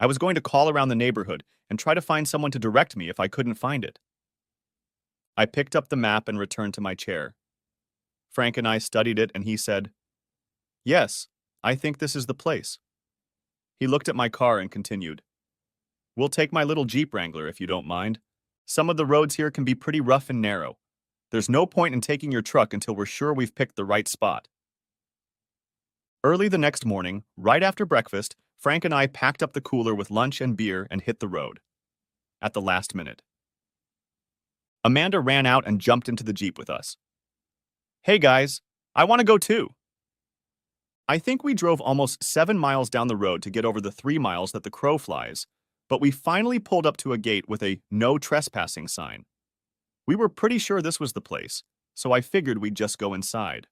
I was going to call around the neighborhood and try to find someone to direct me if I couldn't find it. I picked up the map and returned to my chair. Frank and I studied it and he said, "Yes, I think this is the place." He looked at my car and continued, "We'll take my little Jeep Wrangler if you don't mind. Some of the roads here can be pretty rough and narrow. There's no point in taking your truck until we're sure we've picked the right spot." Early the next morning, right after breakfast, Frank and I packed up the cooler with lunch and beer and hit the road. At the last minute, Amanda ran out and jumped into the Jeep with us. "Hey guys, I want to go too." I think we drove almost 7 miles down the road to get over the 3 miles that the crow flies, but we finally pulled up to a gate with a "no trespassing" sign. We were pretty sure this was the place, so I figured we'd just go inside.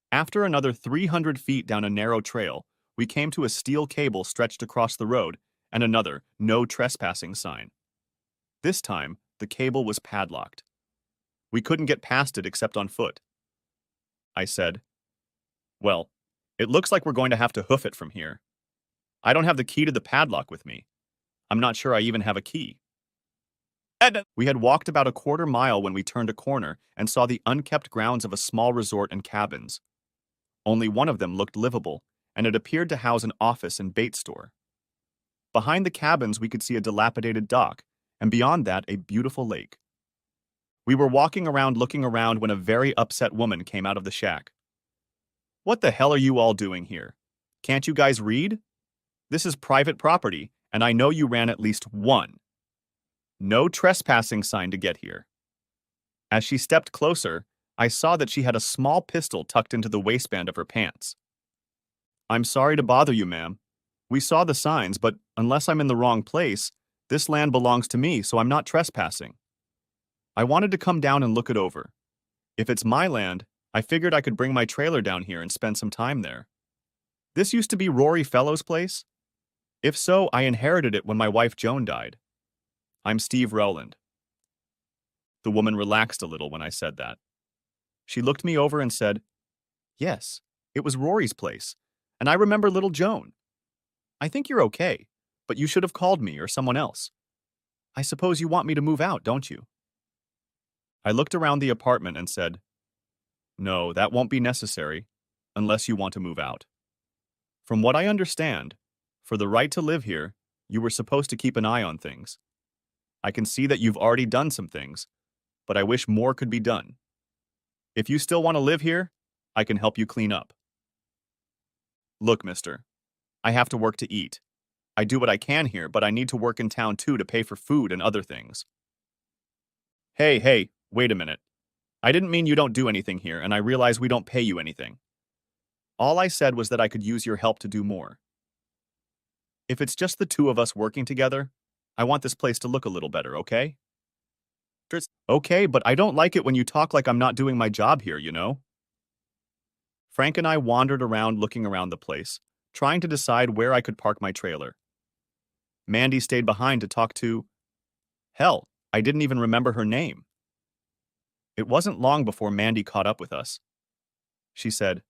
After another 300 feet down a narrow trail, we came to a steel cable stretched across the road and another "no trespassing" sign. This time, the cable was padlocked. We couldn't get past it except on foot. I said, "Well, it looks like we're going to have to hoof it from here. I don't have the key to the padlock with me. I'm not sure I even have a key." We had walked about a quarter mile when we turned a corner and saw the unkept grounds of a small resort and cabins. Only one of them looked livable, and it appeared to house an office and bait store. Behind the cabins, we could see a dilapidated dock, and beyond that, a beautiful lake. We were walking around looking around when a very upset woman came out of the shack. "What the hell are you all doing here? Can't you guys read? This is private property, and I know you ran at least one no trespassing sign to get here." As she stepped closer, I saw that she had a small pistol tucked into the waistband of her pants. "I'm sorry to bother you, ma'am. We saw the signs, but unless I'm in the wrong place, this land belongs to me, so I'm not trespassing. I wanted to come down and look it over. If it's my land, I figured I could bring my trailer down here and spend some time there. This used to be Rory Fellow's place? If so, I inherited it when my wife Joan died. I'm Steve Rowland." The woman relaxed a little when I said that. She looked me over and said, "Yes, it was Rory's place, and I remember little Joan. I think you're okay, but you should have called me or someone else. I suppose you want me to move out, don't you?" I looked around the apartment and said, "No, that won't be necessary, unless you want to move out. From what I understand, for the right to live here, you were supposed to keep an eye on things. I can see that you've already done some things, but I wish more could be done. If you still want to live here, I can help you clean up. Look, mister, I have to work to eat. I do what I can here, but I need to work in town too to pay for food and other things." Hey, wait a minute. I didn't mean you don't do anything here, and I realize we don't pay you anything. All I said was that I could use your help to do more. If it's just the two of us working together, I want this place to look a little better, okay? Okay, but I don't like it when you talk like I'm not doing my job here, you know? Frank and I wandered around looking around the place, trying to decide where I could park my trailer. Mandy stayed behind to talk to... Hell, I didn't even remember her name. It wasn't long before Mandy caught up with us. She said,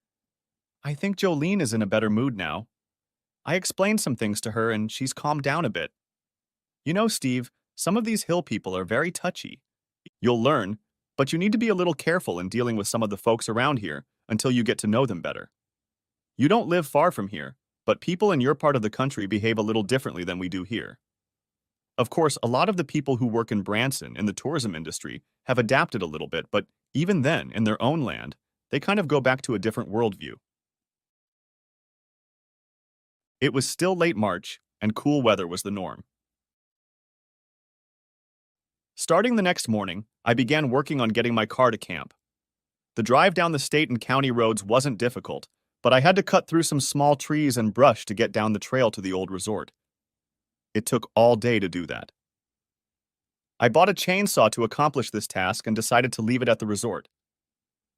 "I think Jolene is in a better mood now. I explained some things to her and she's calmed down a bit. You know, Steve, some of these hill people are very touchy. You'll learn, but you need to be a little careful in dealing with some of the folks around here until you get to know them better. You don't live far from here, but people in your part of the country behave a little differently than we do here. Of course, a lot of the people who work in Branson in the tourism industry have adapted a little bit, but even then, in their own land, they kind of go back to a different worldview." It was still late March, and cool weather was the norm. Starting the next morning, I began working on getting my car to camp. The drive down the state and county roads wasn't difficult, but I had to cut through some small trees and brush to get down the trail to the old resort. It took all day to do that. I bought a chainsaw to accomplish this task and decided to leave it at the resort.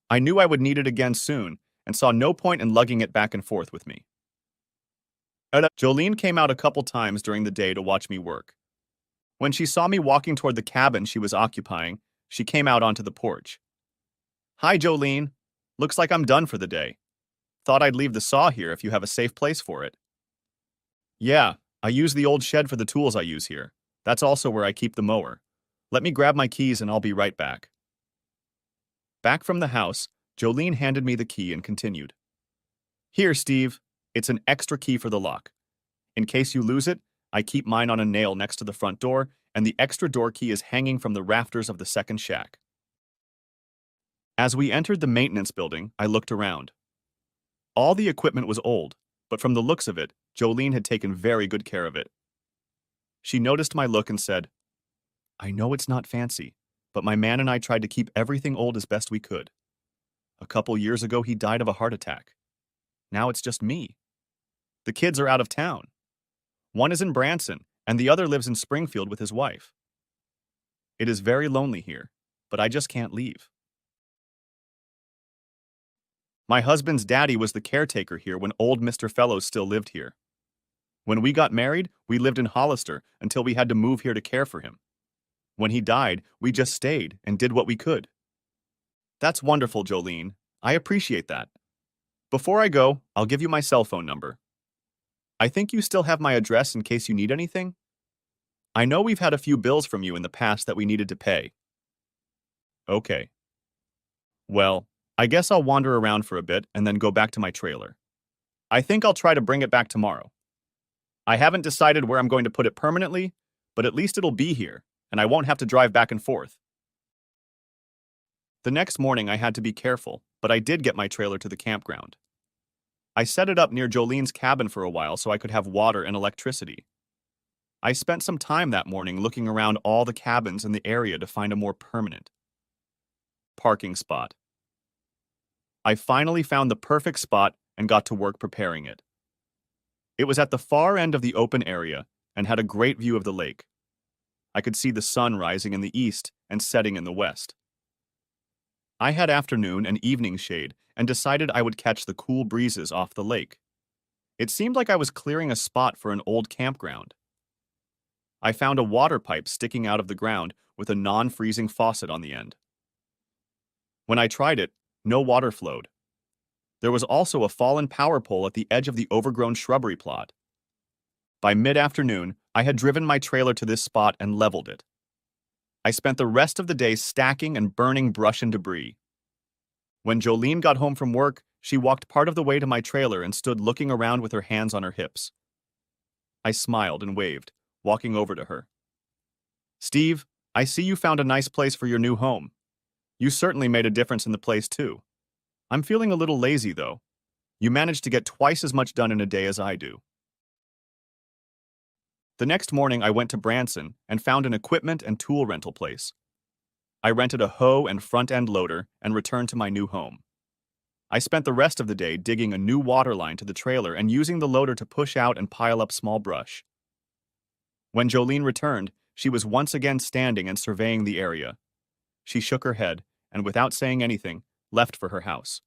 I knew I would need it again soon and saw no point in lugging it back and forth with me. Jolene came out a couple times during the day to watch me work. When she saw me walking toward the cabin she was occupying, she came out onto the porch. Hi, Jolene. Looks like I'm done for the day. Thought I'd leave the saw here if you have a safe place for it. Yeah, I use the old shed for the tools I use here. That's also where I keep the mower. Let me grab my keys and I'll be right back. Back from the house, Jolene handed me the key and continued. Here, Steve. It's an extra key for the lock. In case you lose it, I keep mine on a nail next to the front door, and the extra door key is hanging from the rafters of the second shack. As we entered the maintenance building, I looked around. All the equipment was old, but from the looks of it, Jolene had taken very good care of it. She noticed my look and said, I know it's not fancy, but my man and I tried to keep everything old as best we could. A couple years ago, he died of a heart attack. Now it's just me. The kids are out of town. One is in Branson, and the other lives in Springfield with his wife. It is very lonely here, but I just can't leave. My husband's daddy was the caretaker here when old Mr. Fellows still lived here. When we got married, we lived in Hollister until we had to move here to care for him. When he died, we just stayed and did what we could. That's wonderful, Jolene. I appreciate that. Before I go, I'll give you my cell phone number. I think you still have my address in case you need anything. I know we've had a few bills from you in the past that we needed to pay. Okay. Well, I guess I'll wander around for a bit and then go back to my trailer. I think I'll try to bring it back tomorrow. I haven't decided where I'm going to put it permanently, but at least it'll be here, and I won't have to drive back and forth. The next morning I had to be careful, but I did get my trailer to the campground. I set it up near Jolene's cabin for a while so I could have water and electricity. I spent some time that morning looking around all the cabins in the area to find a more permanent parking spot. I finally found the perfect spot and got to work preparing it. It was at the far end of the open area and had a great view of the lake. I could see the sun rising in the east and setting in the west. I had afternoon and evening shade and decided I would catch the cool breezes off the lake. It seemed like I was clearing a spot for an old campground. I found a water pipe sticking out of the ground with a non-freezing faucet on the end. When I tried it, no water flowed. There was also a fallen power pole at the edge of the overgrown shrubbery plot. By mid-afternoon, I had driven my trailer to this spot and leveled it. I spent the rest of the day stacking and burning brush and debris. When Jolene got home from work, she walked part of the way to my trailer and stood looking around with her hands on her hips. I smiled and waved, walking over to her. Steve, I see you found a nice place for your new home. You certainly made a difference in the place too. I'm feeling a little lazy though. You managed to get twice as much done in a day as I do. The next morning I went to Branson and found an equipment and tool rental place. I rented a hoe and front-end loader and returned to my new home. I spent the rest of the day digging a new water line to the trailer and using the loader to push out and pile up small brush. When Jolene returned, she was once again standing and surveying the area. She shook her head and, without saying anything, left for her house.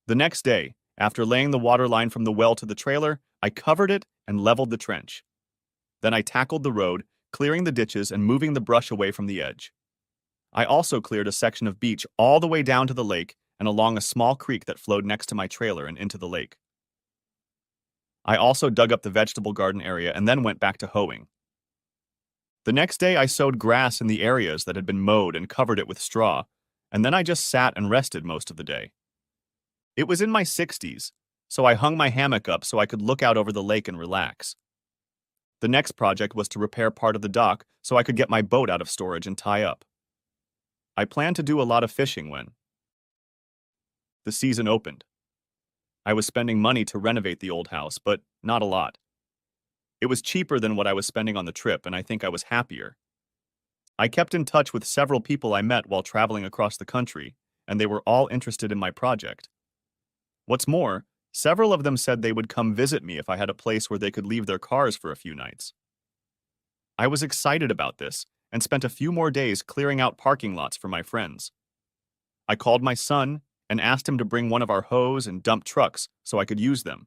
The next day, after laying the water line from the well to the trailer, I covered it and leveled the trench. Then I tackled the road, clearing the ditches and moving the brush away from the edge. I also cleared a section of beach all the way down to the lake and along a small creek that flowed next to my trailer and into the lake. I also dug up the vegetable garden area and then went back to hoeing. The next day I sowed grass in the areas that had been mowed and covered it with straw, and then I just sat and rested most of the day. It was in my 60s, so I hung my hammock up so I could look out over the lake and relax. The next project was to repair part of the dock so I could get my boat out of storage and tie up. I planned to do a lot of fishing when the season opened. I was spending money to renovate the old house, but not a lot. It was cheaper than what I was spending on the trip, and I think I was happier. I kept in touch with several people I met while traveling across the country, and they were all interested in my project. What's more, several of them said they would come visit me if I had a place where they could leave their cars for a few nights. I was excited about this and spent a few more days clearing out parking lots for my friends. I called my son and asked him to bring one of our hose and dump trucks so I could use them.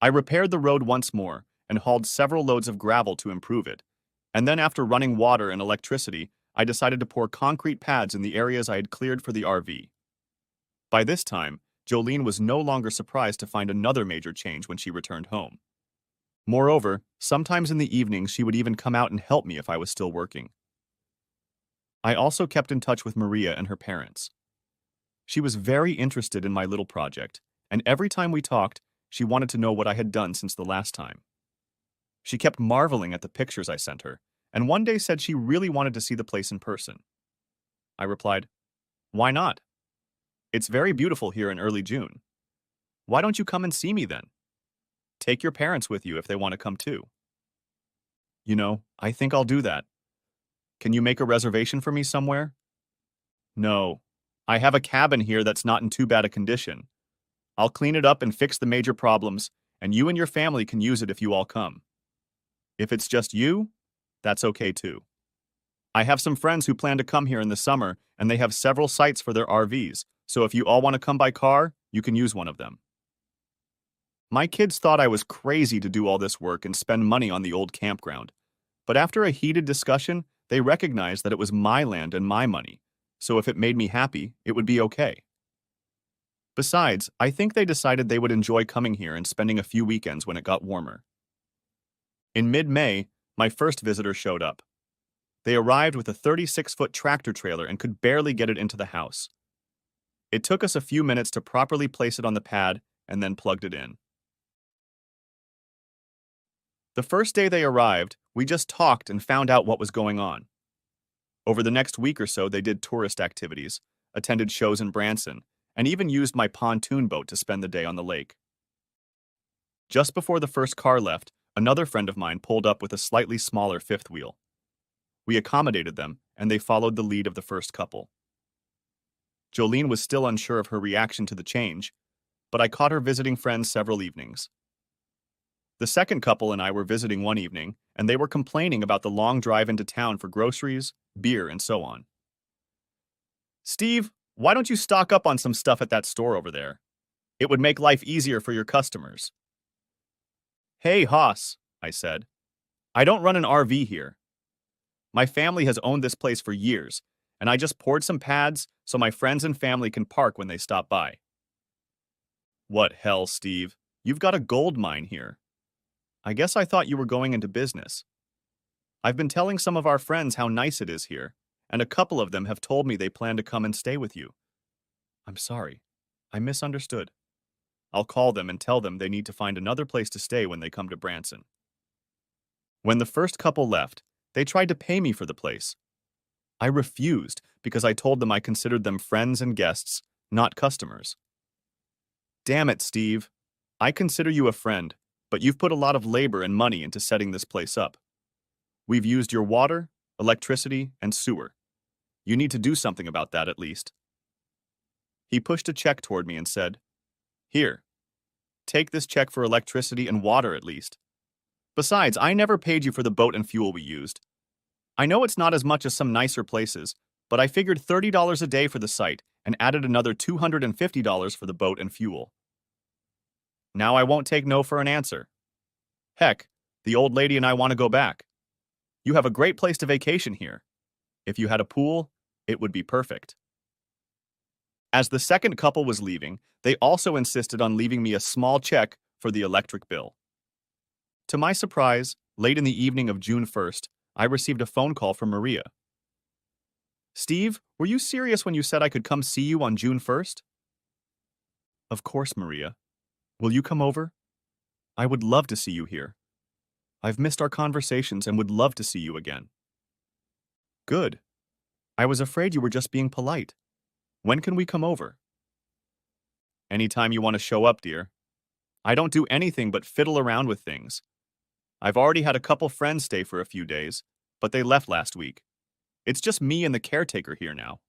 I repaired the road once more and hauled several loads of gravel to improve it, and then after running water and electricity, I decided to pour concrete pads in the areas I had cleared for the RV. By this time, Jolene was no longer surprised to find another major change when she returned home. Moreover, sometimes in the evenings she would even come out and help me if I was still working. I also kept in touch with Maria and her parents. She was very interested in my little project, and every time we talked, she wanted to know what I had done since the last time. She kept marveling at the pictures I sent her, and one day said she really wanted to see the place in person. I replied, "Why not? It's very beautiful here in early June. Why don't you come and see me then? Take your parents with you if they want to come too." I think I'll do that. Can you make a reservation for me somewhere? No. I have a cabin here that's not in too bad a condition. I'll clean it up and fix the major problems, and you and your family can use it if you all come. If it's just you, that's okay too. I have some friends who plan to come here in the summer, and they have several sites for their RVs, so if you all want to come by car, you can use one of them. My kids thought I was crazy to do all this work and spend money on the old campground, but after a heated discussion, they recognized that it was my land and my money, so if it made me happy, it would be okay. Besides, I think they decided they would enjoy coming here and spending a few weekends when it got warmer. In mid-May, my first visitor showed up. They arrived with a 36-foot tractor trailer and could barely get it into the house. It took us a few minutes to properly place it on the pad and then plugged it in. The first day they arrived, we just talked and found out what was going on. Over the next week or so, they did tourist activities, attended shows in Branson, and even used my pontoon boat to spend the day on the lake. Just before the first car left, another friend of mine pulled up with a slightly smaller fifth wheel. We accommodated them, and they followed the lead of the first couple. Jolene was still unsure of her reaction to the change, but I caught her visiting friends several evenings. The second couple and I were visiting one evening, and they were complaining about the long drive into town for groceries, beer, and so on. "Steve, why don't you stock up on some stuff at that store over there? It would make life easier for your customers." "Hey, Haas," I said. "I don't run an RV here. My family has owned this place for years, and I just poured some pads so my friends and family can park when they stop by." "What hell, Steve? You've got a gold mine here. I guess I thought you were going into business. I've been telling some of our friends how nice it is here, and a couple of them have told me they plan to come and stay with you." "I'm sorry. I misunderstood. I'll call them and tell them they need to find another place to stay when they come to Branson." When the first couple left, they tried to pay me for the place. I refused because I told them I considered them friends and guests, not customers. "Damn it, Steve. I consider you a friend, but you've put a lot of labor and money into setting this place up. We've used your water, electricity, and sewer. You need to do something about that at least." He pushed a check toward me and said, "Here, take this check for electricity and water at least. Besides, I never paid you for the boat and fuel we used. I know it's not as much as some nicer places, but I figured $30 a day for the site and added another $250 for the boat and fuel. Now I won't take no for an answer. Heck, the old lady and I want to go back. You have a great place to vacation here. If you had a pool, it would be perfect." As the second couple was leaving, they also insisted on leaving me a small check for the electric bill. To my surprise, late in the evening of June 1st, I received a phone call from Maria. "Steve, were you serious when you said I could come see you on June 1st? "Of course, Maria. Will you come over? I would love to see you here. I've missed our conversations and would love to see you again." "Good. I was afraid you were just being polite. When can we come over?" "Anytime you want to show up, dear. I don't do anything but fiddle around with things. I've already had a couple friends stay for a few days, but they left last week. It's just me and the caretaker here now."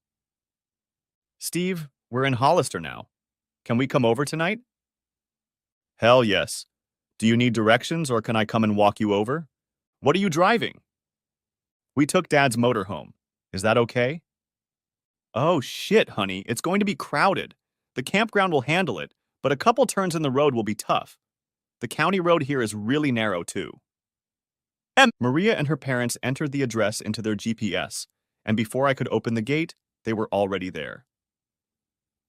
"Steve, we're in Hollister now. Can we come over tonight?" "Hell yes. Do you need directions or can I come and walk you over? What are you driving?" "We took Dad's motorhome. Is that okay?" Oh shit, honey, it's going to be crowded. The campground will handle it, but a couple turns in the road will be tough. The county road here is really narrow, too. Maria and her parents entered the address into their GPS, and before I could open the gate, they were already there.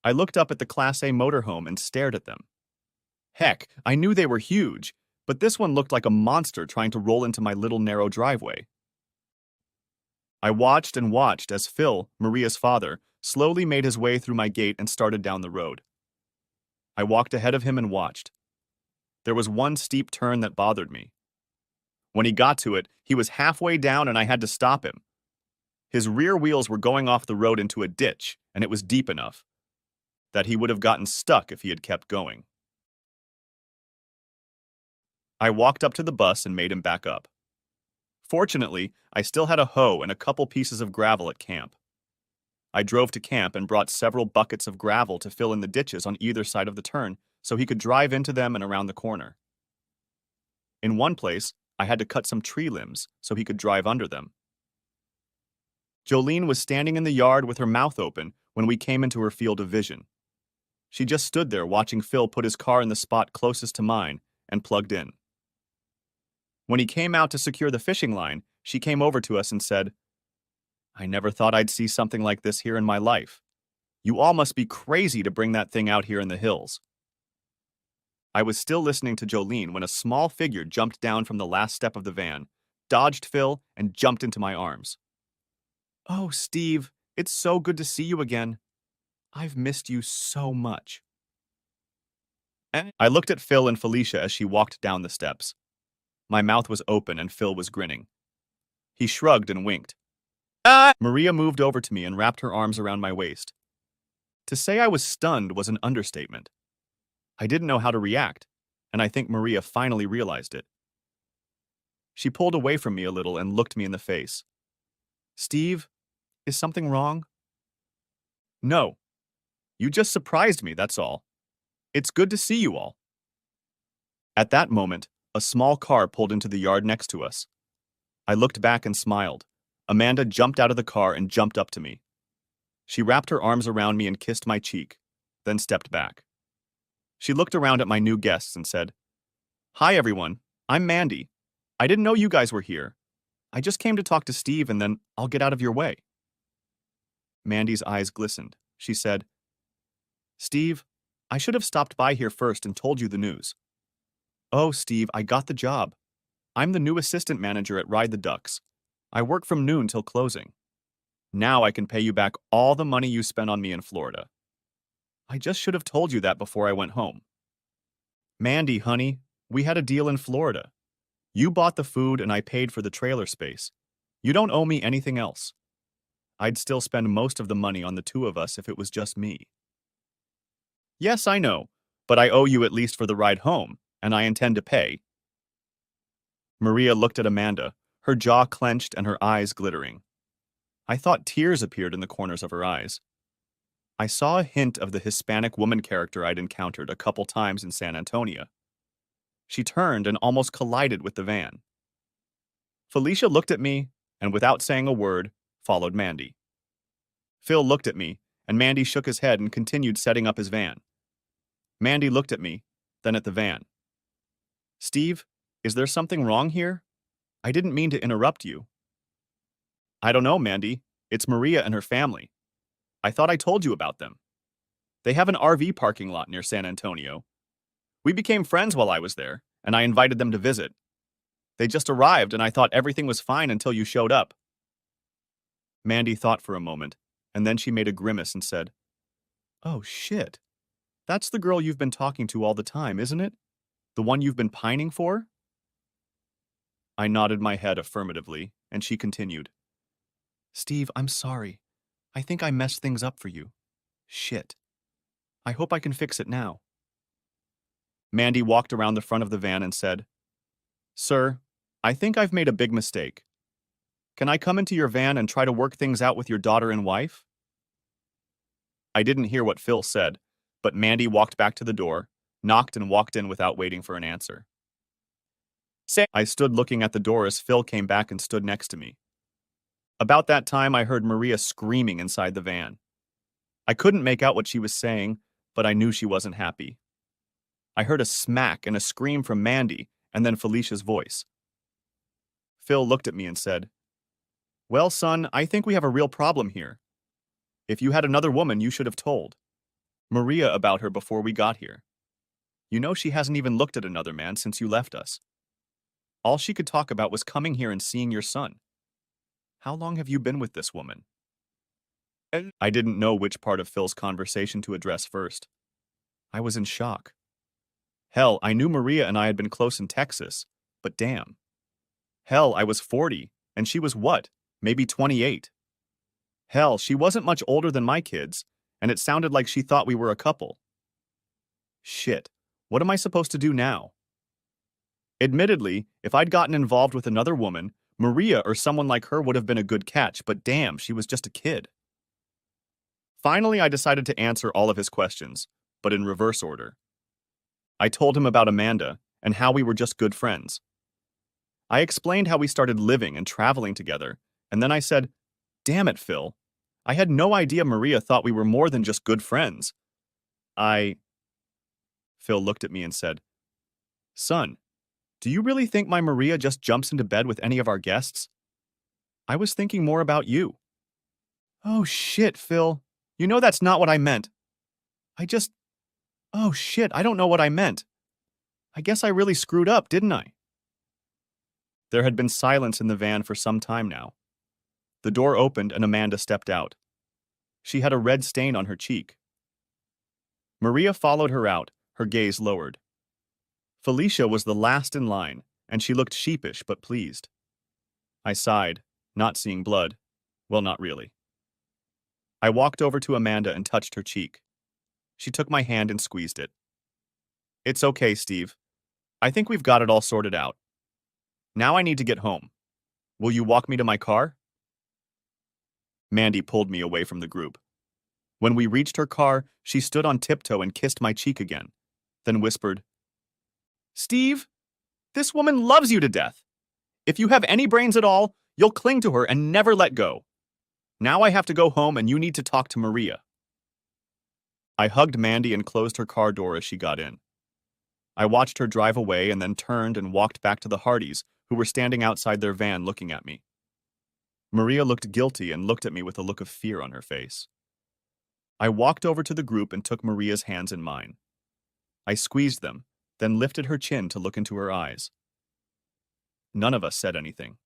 I looked up at the Class A motorhome and stared at them. Heck, I knew they were huge, but this one looked like a monster trying to roll into my little narrow driveway. I watched and watched as Phil, Maria's father, slowly made his way through my gate and started down the road. I walked ahead of him and watched. There was one steep turn that bothered me. When he got to it, he was halfway down and I had to stop him. His rear wheels were going off the road into a ditch, and it was deep enough that he would have gotten stuck if he had kept going. I walked up to the bus and made him back up. Fortunately, I still had a hoe and a couple pieces of gravel at camp. I drove to camp and brought several buckets of gravel to fill in the ditches on either side of the turn so he could drive into them and around the corner. In one place, I had to cut some tree limbs so he could drive under them. Jolene was standing in the yard with her mouth open when we came into her field of vision. She just stood there watching Phil put his car in the spot closest to mine and plugged in. When he came out to secure the fishing line, she came over to us and said, "I never thought I'd see something like this here in my life. You all must be crazy to bring that thing out here in the hills." I was still listening to Jolene when a small figure jumped down from the last step of the van, dodged Phil, and jumped into my arms. "Oh, Steve, it's so good to see you again. I've missed you so much." I looked at Phil and Felicia as she walked down the steps. My mouth was open and Phil was grinning. He shrugged and winked. Maria moved over to me and wrapped her arms around my waist. To say I was stunned was an understatement. I didn't know how to react, and I think Maria finally realized it. She pulled away from me a little and looked me in the face. "Steve, is something wrong?" "No. You just surprised me, that's all. It's good to see you all." At that moment, a small car pulled into the yard next to us. I looked back and smiled. Amanda jumped out of the car and jumped up to me. She wrapped her arms around me and kissed my cheek, then stepped back. She looked around at my new guests and said, "Hi, everyone. I'm Mandy. I didn't know you guys were here. I just came to talk to Steve and then I'll get out of your way." Mandy's eyes glistened. She said, "Steve, I should have stopped by here first and told you the news." "Oh, Steve, I got the job. I'm the new assistant manager at Ride the Ducks. I work from noon till closing. Now I can pay you back all the money you spent on me in Florida. I just should have told you that before I went home." "Mandy, honey, we had a deal in Florida. You bought the food and I paid for the trailer space. You don't owe me anything else. I'd still spend most of the money on the two of us if it was just me." "Yes, I know, but I owe you at least for the ride home, and I intend to pay." Maria looked at Amanda, her jaw clenched and her eyes glittering. I thought tears appeared in the corners of her eyes. I saw a hint of the Hispanic woman character I'd encountered a couple times in San Antonio. She turned and almost collided with the van. Felicia looked at me, and without saying a word, followed Mandy. Phil looked at me, and Mandy shook his head and continued setting up his van. Mandy looked at me, then at the van. "Steve, is there something wrong here? I didn't mean to interrupt you." "I don't know, Mandy. It's Maria and her family. I thought I told you about them. They have an RV parking lot near San Antonio. We became friends while I was there, and I invited them to visit. They just arrived, and I thought everything was fine until you showed up." Mandy thought for a moment, and then she made a grimace and said, "Oh, shit. That's the girl you've been talking to all the time, isn't it? The one you've been pining for?" I nodded my head affirmatively, and she continued, "Steve, I'm sorry. I think I messed things up for you. Shit. I hope I can fix it now." Mandy walked around the front of the van and said, "Sir, I think I've made a big mistake. Can I come into your van and try to work things out with your daughter and wife?" I didn't hear what Phil said, but Mandy walked back to the door, knocked and walked in without waiting for an answer. I stood looking at the door as Phil came back and stood next to me. About that time, I heard Maria screaming inside the van. I couldn't make out what she was saying, but I knew she wasn't happy. I heard a smack and a scream from Mandy, and then Felicia's voice. Phil looked at me and said, "Well, son, I think we have a real problem here. If you had another woman, you should have told Maria about her before we got here. You know she hasn't even looked at another man since you left us. All she could talk about was coming here and seeing your son. How long have you been with this woman?" I didn't know which part of Phil's conversation to address first. I was in shock. Hell, I knew Maria and I had been close in Texas, but damn. Hell, I was 40, and she was what? Maybe 28. Hell, she wasn't much older than my kids, and it sounded like she thought we were a couple. Shit, what am I supposed to do now? Admittedly, if I'd gotten involved with another woman, Maria or someone like her would have been a good catch, but damn, she was just a kid. Finally, I decided to answer all of his questions, but in reverse order. I told him about Amanda and how we were just good friends. I explained how we started living and traveling together, and then I said, "Damn it, Phil. I had no idea Maria thought we were more than just good friends. Phil looked at me and said, "Son, do you really think my Maria just jumps into bed with any of our guests? I was thinking more about you." "Oh shit, Phil. You know that's not what I meant. Oh shit, I don't know what I meant. I guess I really screwed up, didn't I?" There had been silence in the van for some time now. The door opened and Amanda stepped out. She had a red stain on her cheek. Maria followed her out, her gaze lowered. Felicia was the last in line, and she looked sheepish but pleased. I sighed, not seeing blood. Well, not really. I walked over to Amanda and touched her cheek. She took my hand and squeezed it. "It's okay, Steve. I think we've got it all sorted out. Now I need to get home. Will you walk me to my car?" Mandy pulled me away from the group. When we reached her car, she stood on tiptoe and kissed my cheek again, then whispered, "Steve, this woman loves you to death. If you have any brains at all, you'll cling to her and never let go. Now I have to go home and you need to talk to Maria." I hugged Mandy and closed her car door as she got in. I watched her drive away and then turned and walked back to the Hardys, who were standing outside their van looking at me. Maria looked guilty and looked at me with a look of fear on her face. I walked over to the group and took Maria's hands in mine. I squeezed them, then lifted her chin to look into her eyes. None of us said anything.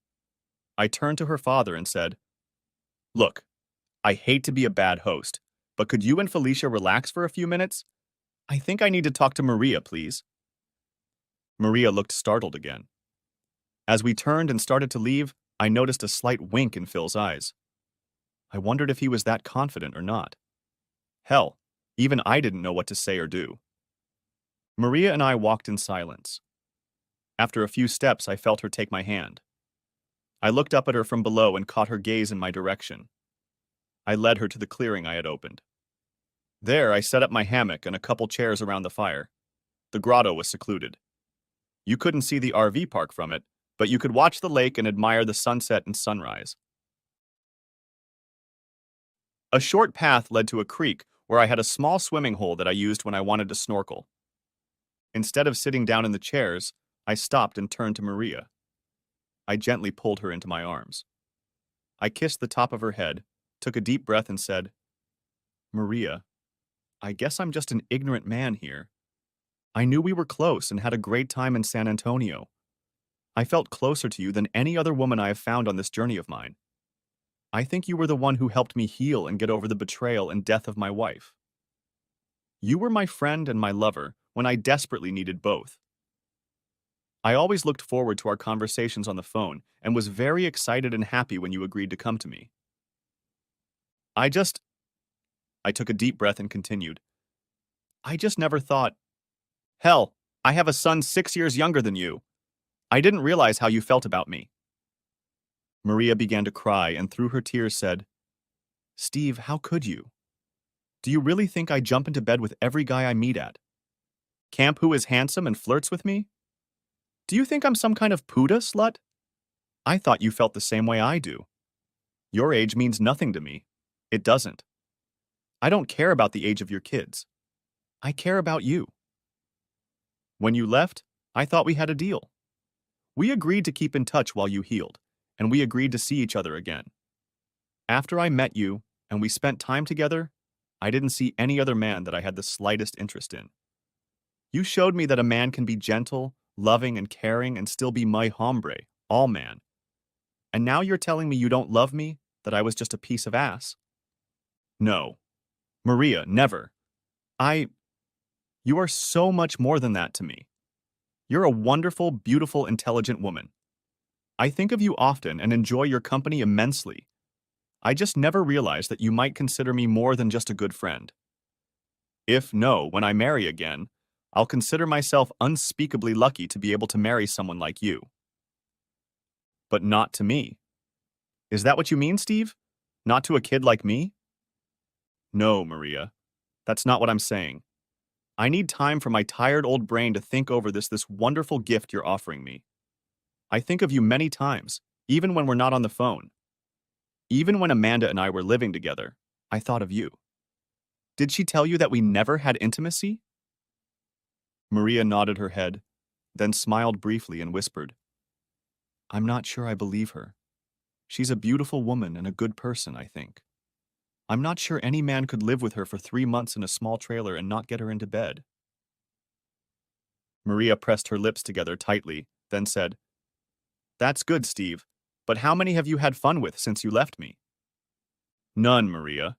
I turned to her father and said, "Look, I hate to be a bad host, but could you and Felicia relax for a few minutes? I think I need to talk to Maria, please." Maria looked startled again. As we turned and started to leave, I noticed a slight wink in Phil's eyes. I wondered if he was that confident or not. Hell, even I didn't know what to say or do. Maria and I walked in silence. After a few steps, I felt her take my hand. I looked up at her from below and caught her gaze in my direction. I led her to the clearing I had opened. There, I set up my hammock and a couple chairs around the fire. The grotto was secluded. You couldn't see the RV park from it, but you could watch the lake and admire the sunset and sunrise. A short path led to a creek where I had a small swimming hole that I used when I wanted to snorkel. Instead of sitting down in the chairs, I stopped and turned to Maria. I gently pulled her into my arms. I kissed the top of her head, took a deep breath and said, "Maria, I guess I'm just an ignorant man here. I knew we were close and had a great time in San Antonio. I felt closer to you than any other woman I have found on this journey of mine. I think you were the one who helped me heal and get over the betrayal and death of my wife. You were my friend and my lover when I desperately needed both. I always looked forward to our conversations on the phone and was very excited and happy when you agreed to come to me. I took a deep breath and continued. I just never thought, hell, I have a son 6 years younger than you. I didn't realize how you felt about me." Maria began to cry and through her tears said, "Steve, how could you? Do you really think I jump into bed with every guy I meet at? Camp who is handsome and flirts with me? Do you think I'm some kind of puta slut? I thought you felt the same way I do. Your age means nothing to me. It doesn't. I don't care about the age of your kids. I care about you. When you left, I thought we had a deal. We agreed to keep in touch while you healed, and we agreed to see each other again. After I met you and we spent time together, I didn't see any other man that I had the slightest interest in. You showed me that a man can be gentle, loving, and caring and still be my hombre, all man. And now you're telling me you don't love me, that I was just a piece of ass? No. Maria, never. You are so much more than that to me. You're a wonderful, beautiful, intelligent woman. I think of you often and enjoy your company immensely. I just never realized that you might consider me more than just a good friend. If no, when I marry again, I'll consider myself unspeakably lucky to be able to marry someone like you. But not to me. Is that what you mean, Steve? Not to a kid like me? No, Maria. That's not what I'm saying. I need time for my tired old brain to think over this wonderful gift you're offering me. I think of you many times, even when we're not on the phone. Even when Amanda and I were living together, I thought of you. Did she tell you that we never had intimacy? Maria nodded her head, then smiled briefly and whispered, I'm not sure I believe her. She's a beautiful woman and a good person, I think. I'm not sure any man could live with her for 3 months in a small trailer and not get her into bed. Maria pressed her lips together tightly, then said, That's good, Steve, but how many have you had fun with since you left me? None, Maria.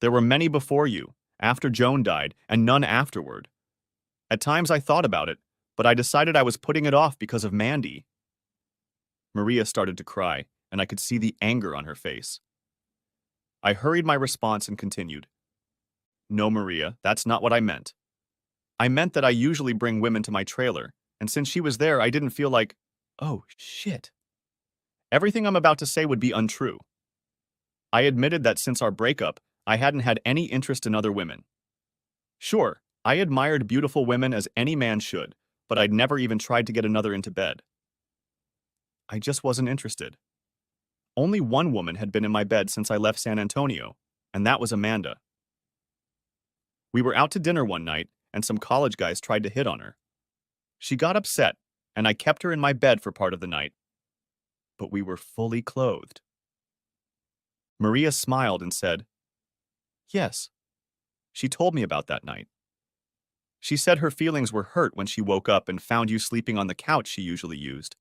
There were many before you, after Joan died, and none afterward. At times I thought about it, but I decided I was putting it off because of Mandy. Maria started to cry, and I could see the anger on her face. I hurried my response and continued. No, Maria, that's not what I meant. I meant that I usually bring women to my trailer, and since she was there, I didn't feel like, oh, shit. Everything I'm about to say would be untrue. I admitted that since our breakup, I hadn't had any interest in other women. Sure, I admired beautiful women as any man should, but I'd never even tried to get another into bed. I just wasn't interested. Only one woman had been in my bed since I left San Antonio, and that was Amanda. We were out to dinner one night, and some college guys tried to hit on her. She got upset, and I kept her in my bed for part of the night. But we were fully clothed. Maria smiled and said, Yes. She told me about that night. She said her feelings were hurt when she woke up and found you sleeping on the couch she usually used.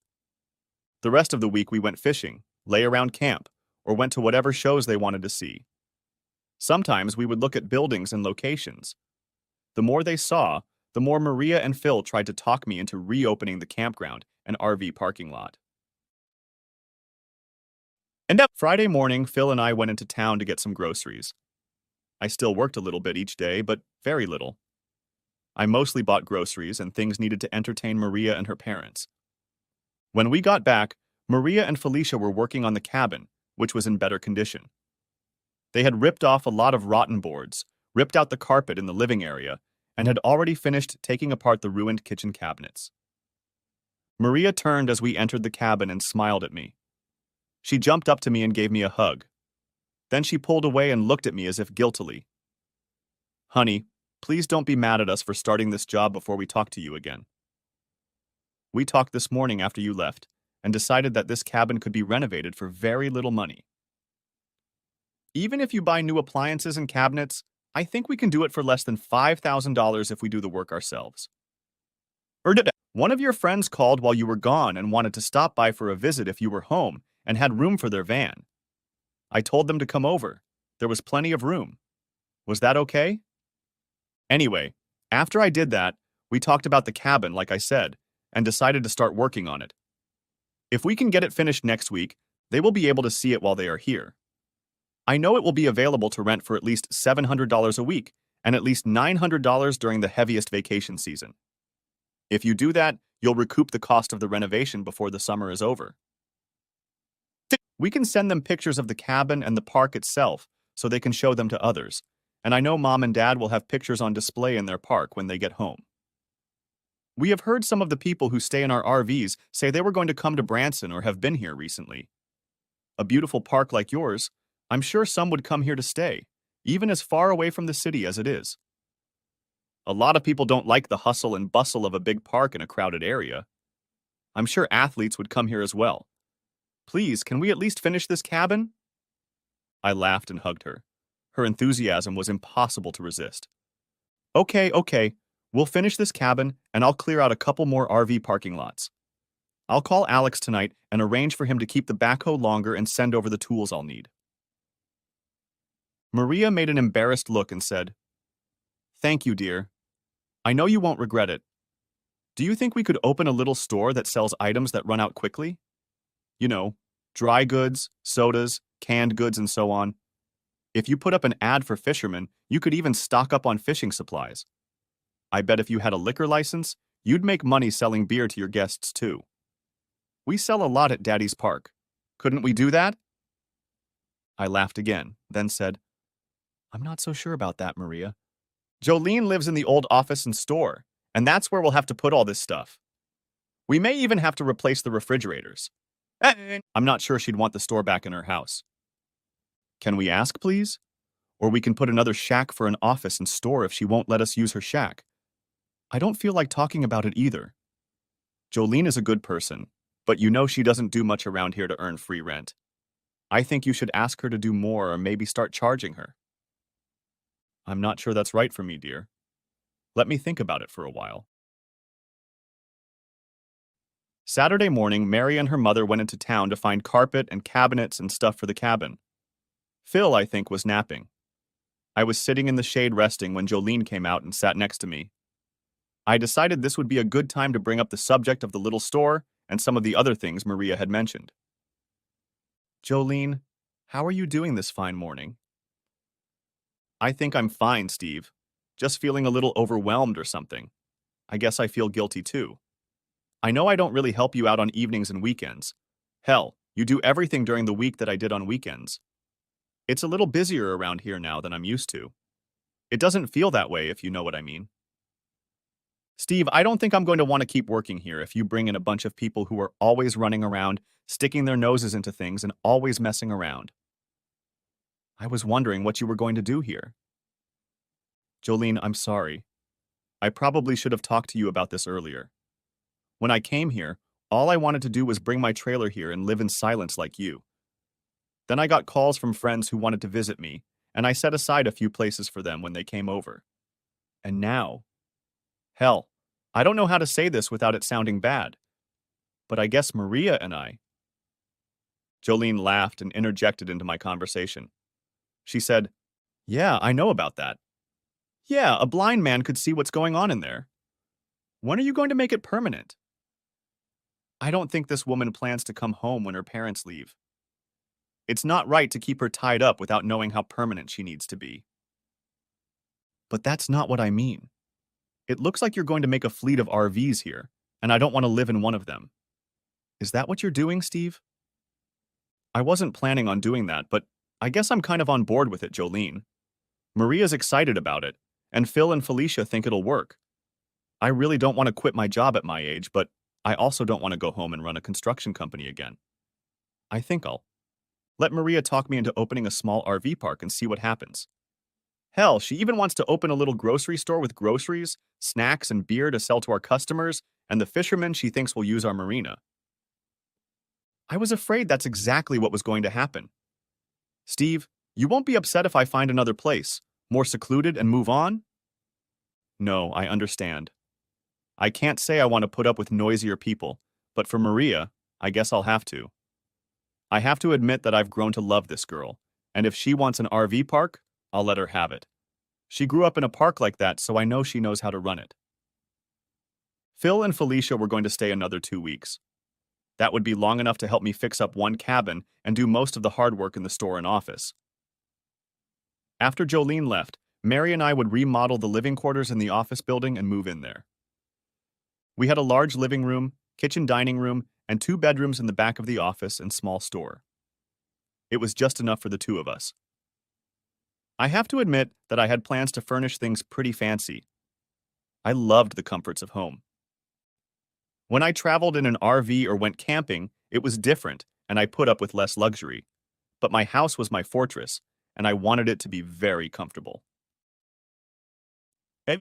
The rest of the week we went fishing, lay around camp, or went to whatever shows they wanted to see. Sometimes we would look at buildings and locations. The more they saw, the more Maria and Phil tried to talk me into reopening the campground and RV parking lot. And that Friday morning, Phil and I went into town to get some groceries. I still worked a little bit each day, but very little. I mostly bought groceries and things needed to entertain Maria and her parents. When we got back, Maria and Felicia were working on the cabin, which was in better condition. They had ripped off a lot of rotten boards, ripped out the carpet in the living area, and had already finished taking apart the ruined kitchen cabinets. Maria turned as we entered the cabin and smiled at me. She jumped up to me and gave me a hug. Then she pulled away and looked at me as if guiltily. Honey, please don't be mad at us for starting this job before we talk to you again. We talked this morning after you left, and decided that this cabin could be renovated for very little money. Even if you buy new appliances and cabinets, I think we can do it for less than $5,000 if we do the work ourselves. One of your friends called while you were gone and wanted to stop by for a visit if you were home and had room for their van. I told them to come over. There was plenty of room. Was that okay? Anyway, after I did that, we talked about the cabin, like I said, and decided to start working on it. If we can get it finished next week, they will be able to see it while they are here. I know it will be available to rent for at least $700 a week and at least $900 during the heaviest vacation season. If you do that, you'll recoup the cost of the renovation before the summer is over. We can send them pictures of the cabin and the park itself so they can show them to others, and I know Mom and Dad will have pictures on display in their park when they get home. We have heard some of the people who stay in our RVs say they were going to come to Branson or have been here recently. A beautiful park like yours, I'm sure some would come here to stay, even as far away from the city as it is. A lot of people don't like the hustle and bustle of a big park in a crowded area. I'm sure athletes would come here as well. Please, can we at least finish this cabin? I laughed and hugged her. Her enthusiasm was impossible to resist. Okay, we'll finish this cabin and I'll clear out a couple more RV parking lots. I'll call Alex tonight and arrange for him to keep the backhoe longer and send over the tools I'll need. Maria made an embarrassed look and said, "Thank you, dear. I know you won't regret it. Do you think we could open a little store that sells items that run out quickly? You know, dry goods, sodas, canned goods, and so on. If you put up an ad for fishermen, you could even stock up on fishing supplies. I bet if you had a liquor license, you'd make money selling beer to your guests too. We sell a lot at Daddy's Park. Couldn't we do that?" I laughed again, then said, "I'm not so sure about that, Maria. Jolene lives in the old office and store, and that's where we'll have to put all this stuff. We may even have to replace the refrigerators. I'm not sure she'd want the store back in her house. Can we ask, please? Or we can put another shack for an office and store if she won't let us use her shack. I don't feel like talking about it either. Jolene is a good person, but you know she doesn't do much around here to earn free rent. I think you should ask her to do more or maybe start charging her." "I'm not sure that's right for me, dear. Let me think about it for a while." Saturday morning, Mary and her mother went into town to find carpet and cabinets and stuff for the cabin. Phil, I think, was napping. I was sitting in the shade resting when Jolene came out and sat next to me. I decided this would be a good time to bring up the subject of the little store and some of the other things Maria had mentioned. "Jolene, how are you doing this fine morning?" "I think I'm fine, Steve. Just feeling a little overwhelmed or something. I guess I feel guilty too. I know I don't really help you out on evenings and weekends. Hell, you do everything during the week that I did on weekends. It's a little busier around here now than I'm used to. It doesn't feel that way, if you know what I mean. Steve, I don't think I'm going to want to keep working here if you bring in a bunch of people who are always running around, sticking their noses into things, and always messing around. I was wondering what you were going to do here." "Jolene, I'm sorry. I probably should have talked to you about this earlier. When I came here, all I wanted to do was bring my trailer here and live in silence like you. Then I got calls from friends who wanted to visit me, and I set aside a few places for them when they came over. And now, hell, I don't know how to say this without it sounding bad, but I guess Maria and I—" Jolene laughed and interjected into my conversation. She said, "Yeah, I know about that. Yeah, a blind man could see what's going on in there. When are you going to make it permanent? I don't think this woman plans to come home when her parents leave. It's not right to keep her tied up without knowing how permanent she needs to be." "But that's not what I mean. It looks like you're going to make a fleet of RVs here, and I don't want to live in one of them. Is that what you're doing, Steve?" "I wasn't planning on doing that, but I guess I'm kind of on board with it, Jolene. Maria's excited about it, and Phil and Felicia think it'll work. I really don't want to quit my job at my age, but I also don't want to go home and run a construction company again. I think I'll let Maria talk me into opening a small RV park and see what happens. Hell, she even wants to open a little grocery store with groceries, snacks, and beer to sell to our customers and the fishermen she thinks will use our marina." I was afraid that's exactly what was going to happen. "Steve, you won't be upset if I find another place, more secluded, and move on?" "No, I understand. I can't say I want to put up with noisier people, but for Maria, I guess I'll have to. I have to admit that I've grown to love this girl, and if she wants an RV park, I'll let her have it. She grew up in a park like that, so I know she knows how to run it." Phil and Felicia were going to stay another 2 weeks. That would be long enough to help me fix up one cabin and do most of the hard work in the store and office. After Jolene left, Mary and I would remodel the living quarters in the office building and move in there. We had a large living room, kitchen dining room, and 2 bedrooms in the back of the office and small store. It was just enough for the 2 of us. I have to admit that I had plans to furnish things pretty fancy. I loved the comforts of home. When I traveled in an RV or went camping, it was different, and I put up with less luxury. But my house was my fortress, and I wanted it to be very comfortable.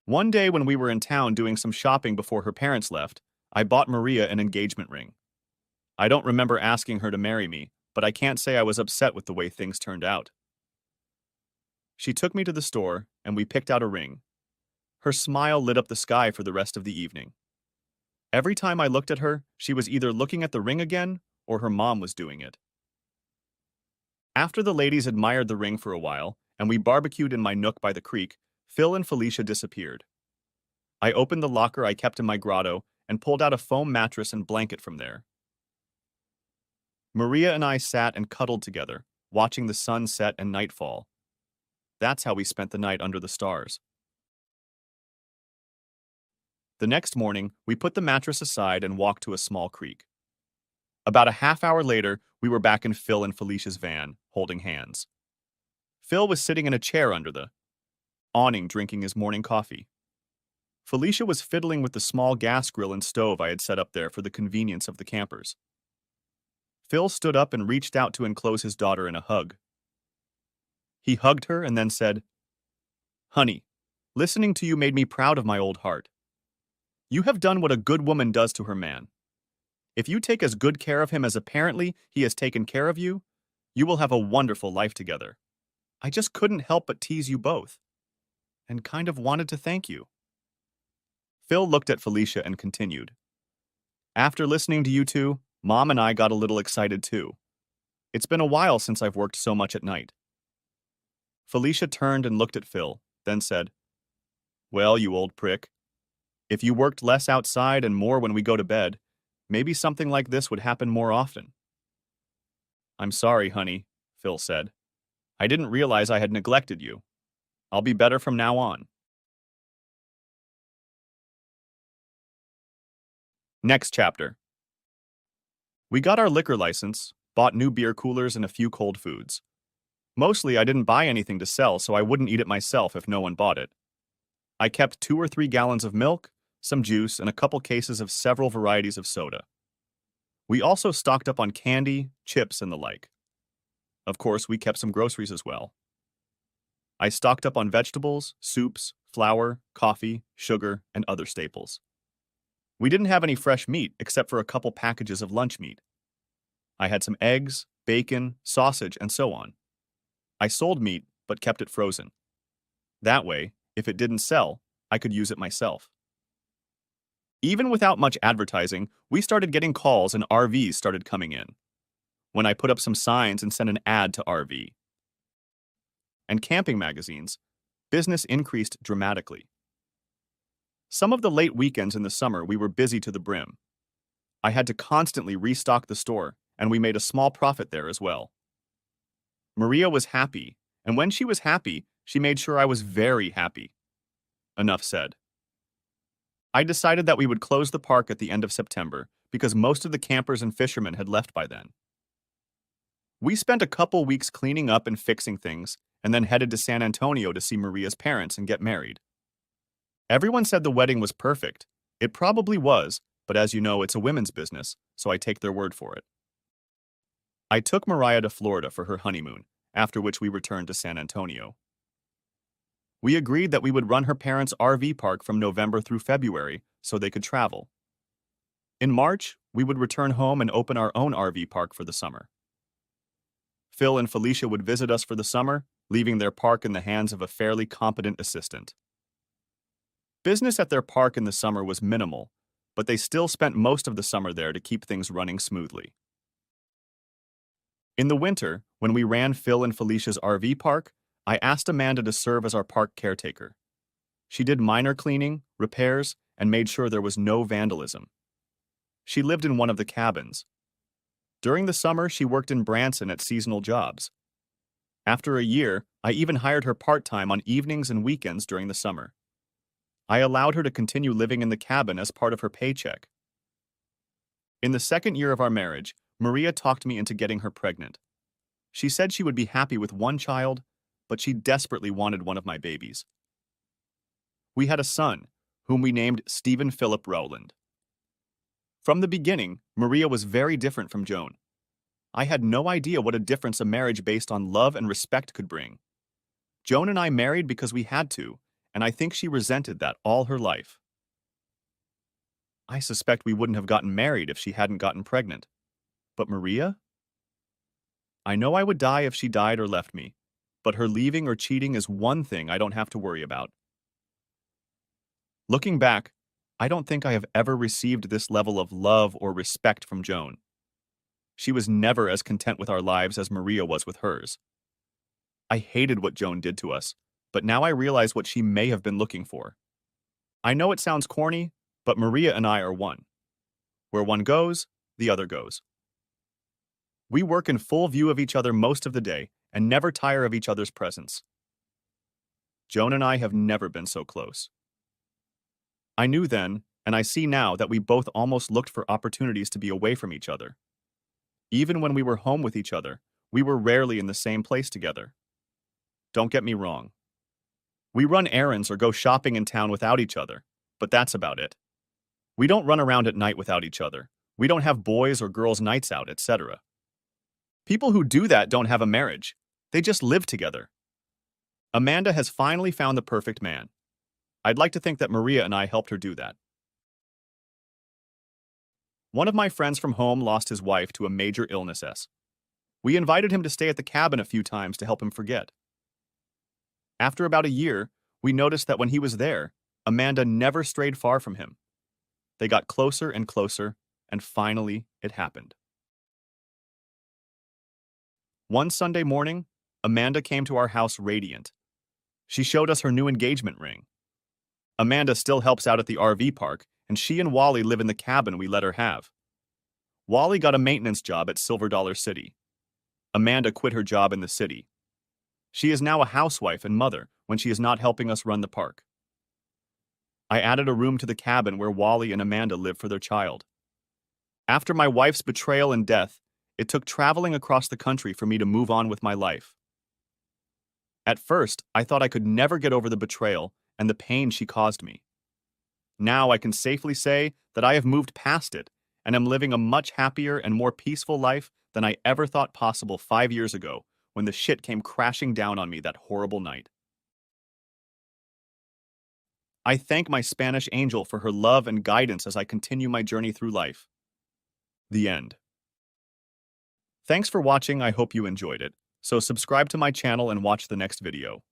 One day when we were in town doing some shopping before her parents left, I bought Maria an engagement ring. I don't remember asking her to marry me, but I can't say I was upset with the way things turned out. She took me to the store, and we picked out a ring. Her smile lit up the sky for the rest of the evening. Every time I looked at her, she was either looking at the ring again, or her mom was doing it. After the ladies admired the ring for a while, and we barbecued in my nook by the creek, Phil and Felicia disappeared. I opened the locker I kept in my grotto and pulled out a foam mattress and blanket from there. Maria and I sat and cuddled together, watching the sun set and nightfall. That's how we spent the night under the stars. The next morning, we put the mattress aside and walked to a small creek. About a half hour later, we were back in Phil and Felicia's van, holding hands. Phil was sitting in a chair under the awning drinking his morning coffee. Felicia was fiddling with the small gas grill and stove I had set up there for the convenience of the campers. Phil stood up and reached out to enclose his daughter in a hug. He hugged her and then said, "Honey, listening to you made me proud of my old heart. You have done what a good woman does to her man. If you take as good care of him as apparently he has taken care of you, you will have a wonderful life together. I just couldn't help but tease you both, and kind of wanted to thank you." Phil looked at Felicia and continued, "After listening to you two, Mom and I got a little excited too. It's been a while since I've worked so much at night." Felicia turned and looked at Phil, then said, "Well, you old prick, if you worked less outside and more when we go to bed, maybe something like this would happen more often." "I'm sorry, honey," Phil said. "I didn't realize I had neglected you. I'll be better from now on." Next chapter. We got our liquor license, bought new beer coolers and a few cold foods. Mostly I didn't buy anything to sell, so I wouldn't eat it myself if no one bought it. I kept 2 or 3 gallons of milk, some juice, and a couple cases of several varieties of soda. We also stocked up on candy, chips, and the like. Of course, we kept some groceries as well. I stocked up on vegetables, soups, flour, coffee, sugar, and other staples. We didn't have any fresh meat except for a couple packages of lunch meat. I had some eggs, bacon, sausage, and so on. I sold meat, but kept it frozen. That way, if it didn't sell, I could use it myself. Even without much advertising, we started getting calls and RVs started coming in. When I put up some signs and sent an ad to RV and camping magazines, business increased dramatically. Some of the late weekends in the summer, we were busy to the brim. I had to constantly restock the store, and we made a small profit there as well. Maria was happy, and when she was happy, she made sure I was very happy. Enough said. I decided that we would close the park at the end of September because most of the campers and fishermen had left by then. We spent a couple weeks cleaning up and fixing things, and then headed to San Antonio to see Maria's parents and get married. Everyone said the wedding was perfect. It probably was, but as you know, it's a women's business, so I take their word for it. I took Mariah to Florida for her honeymoon, after which we returned to San Antonio. We agreed that we would run her parents' RV park from November through February so they could travel. In March, we would return home and open our own RV park for the summer. Phil and Felicia would visit us for the summer, leaving their park in the hands of a fairly competent assistant. Business at their park in the summer was minimal, but they still spent most of the summer there to keep things running smoothly. In the winter, when we ran Phil and Felicia's RV park, I asked Amanda to serve as our park caretaker. She did minor cleaning, repairs, and made sure there was no vandalism. She lived in one of the cabins. During the summer, she worked in Branson at seasonal jobs. After a year, I even hired her part-time on evenings and weekends during the summer. I allowed her to continue living in the cabin as part of her paycheck. In the second year of our marriage, Maria talked me into getting her pregnant. She said she would be happy with one child, but she desperately wanted one of my babies. We had a son, whom we named Stephen Philip Rowland. From the beginning, Maria was very different from Joan. I had no idea what a difference a marriage based on love and respect could bring. Joan and I married because we had to, and I think she resented that all her life. I suspect we wouldn't have gotten married if she hadn't gotten pregnant. But Maria? I know I would die if she died or left me, but her leaving or cheating is one thing I don't have to worry about. Looking back, I don't think I have ever received this level of love or respect from Joan. She was never as content with our lives as Maria was with hers. I hated what Joan did to us, but now I realize what she may have been looking for. I know it sounds corny, but Maria and I are one. Where one goes, the other goes. We work in full view of each other most of the day and never tire of each other's presence. Joan and I have never been so close. I knew then, and I see now, that we both almost looked for opportunities to be away from each other. Even when we were home with each other, we were rarely in the same place together. Don't get me wrong. We run errands or go shopping in town without each other, but that's about it. We don't run around at night without each other. We don't have boys or girls' nights out, etc. People who do that don't have a marriage. They just live together. Amanda has finally found the perfect man. I'd like to think that Maria and I helped her do that. One of my friends from home lost his wife to a major illness. We invited him to stay at the cabin a few times to help him forget. After about a year, we noticed that when he was there, Amanda never strayed far from him. They got closer and closer, and finally it happened. One Sunday morning, Amanda came to our house radiant. She showed us her new engagement ring. Amanda still helps out at the RV park, and she and Wally live in the cabin we let her have. Wally got a maintenance job at Silver Dollar City. Amanda quit her job in the city. She is now a housewife and mother when she is not helping us run the park. I added a room to the cabin where Wally and Amanda live for their child. After my wife's betrayal and death, it took traveling across the country for me to move on with my life. At first, I thought I could never get over the betrayal and the pain she caused me. Now I can safely say that I have moved past it and am living a much happier and more peaceful life than I ever thought possible 5 years ago when the shit came crashing down on me that horrible night. I thank my Spanish angel for her love and guidance as I continue my journey through life. The end. Thanks for watching. I hope you enjoyed it. So subscribe to my channel and watch the next video.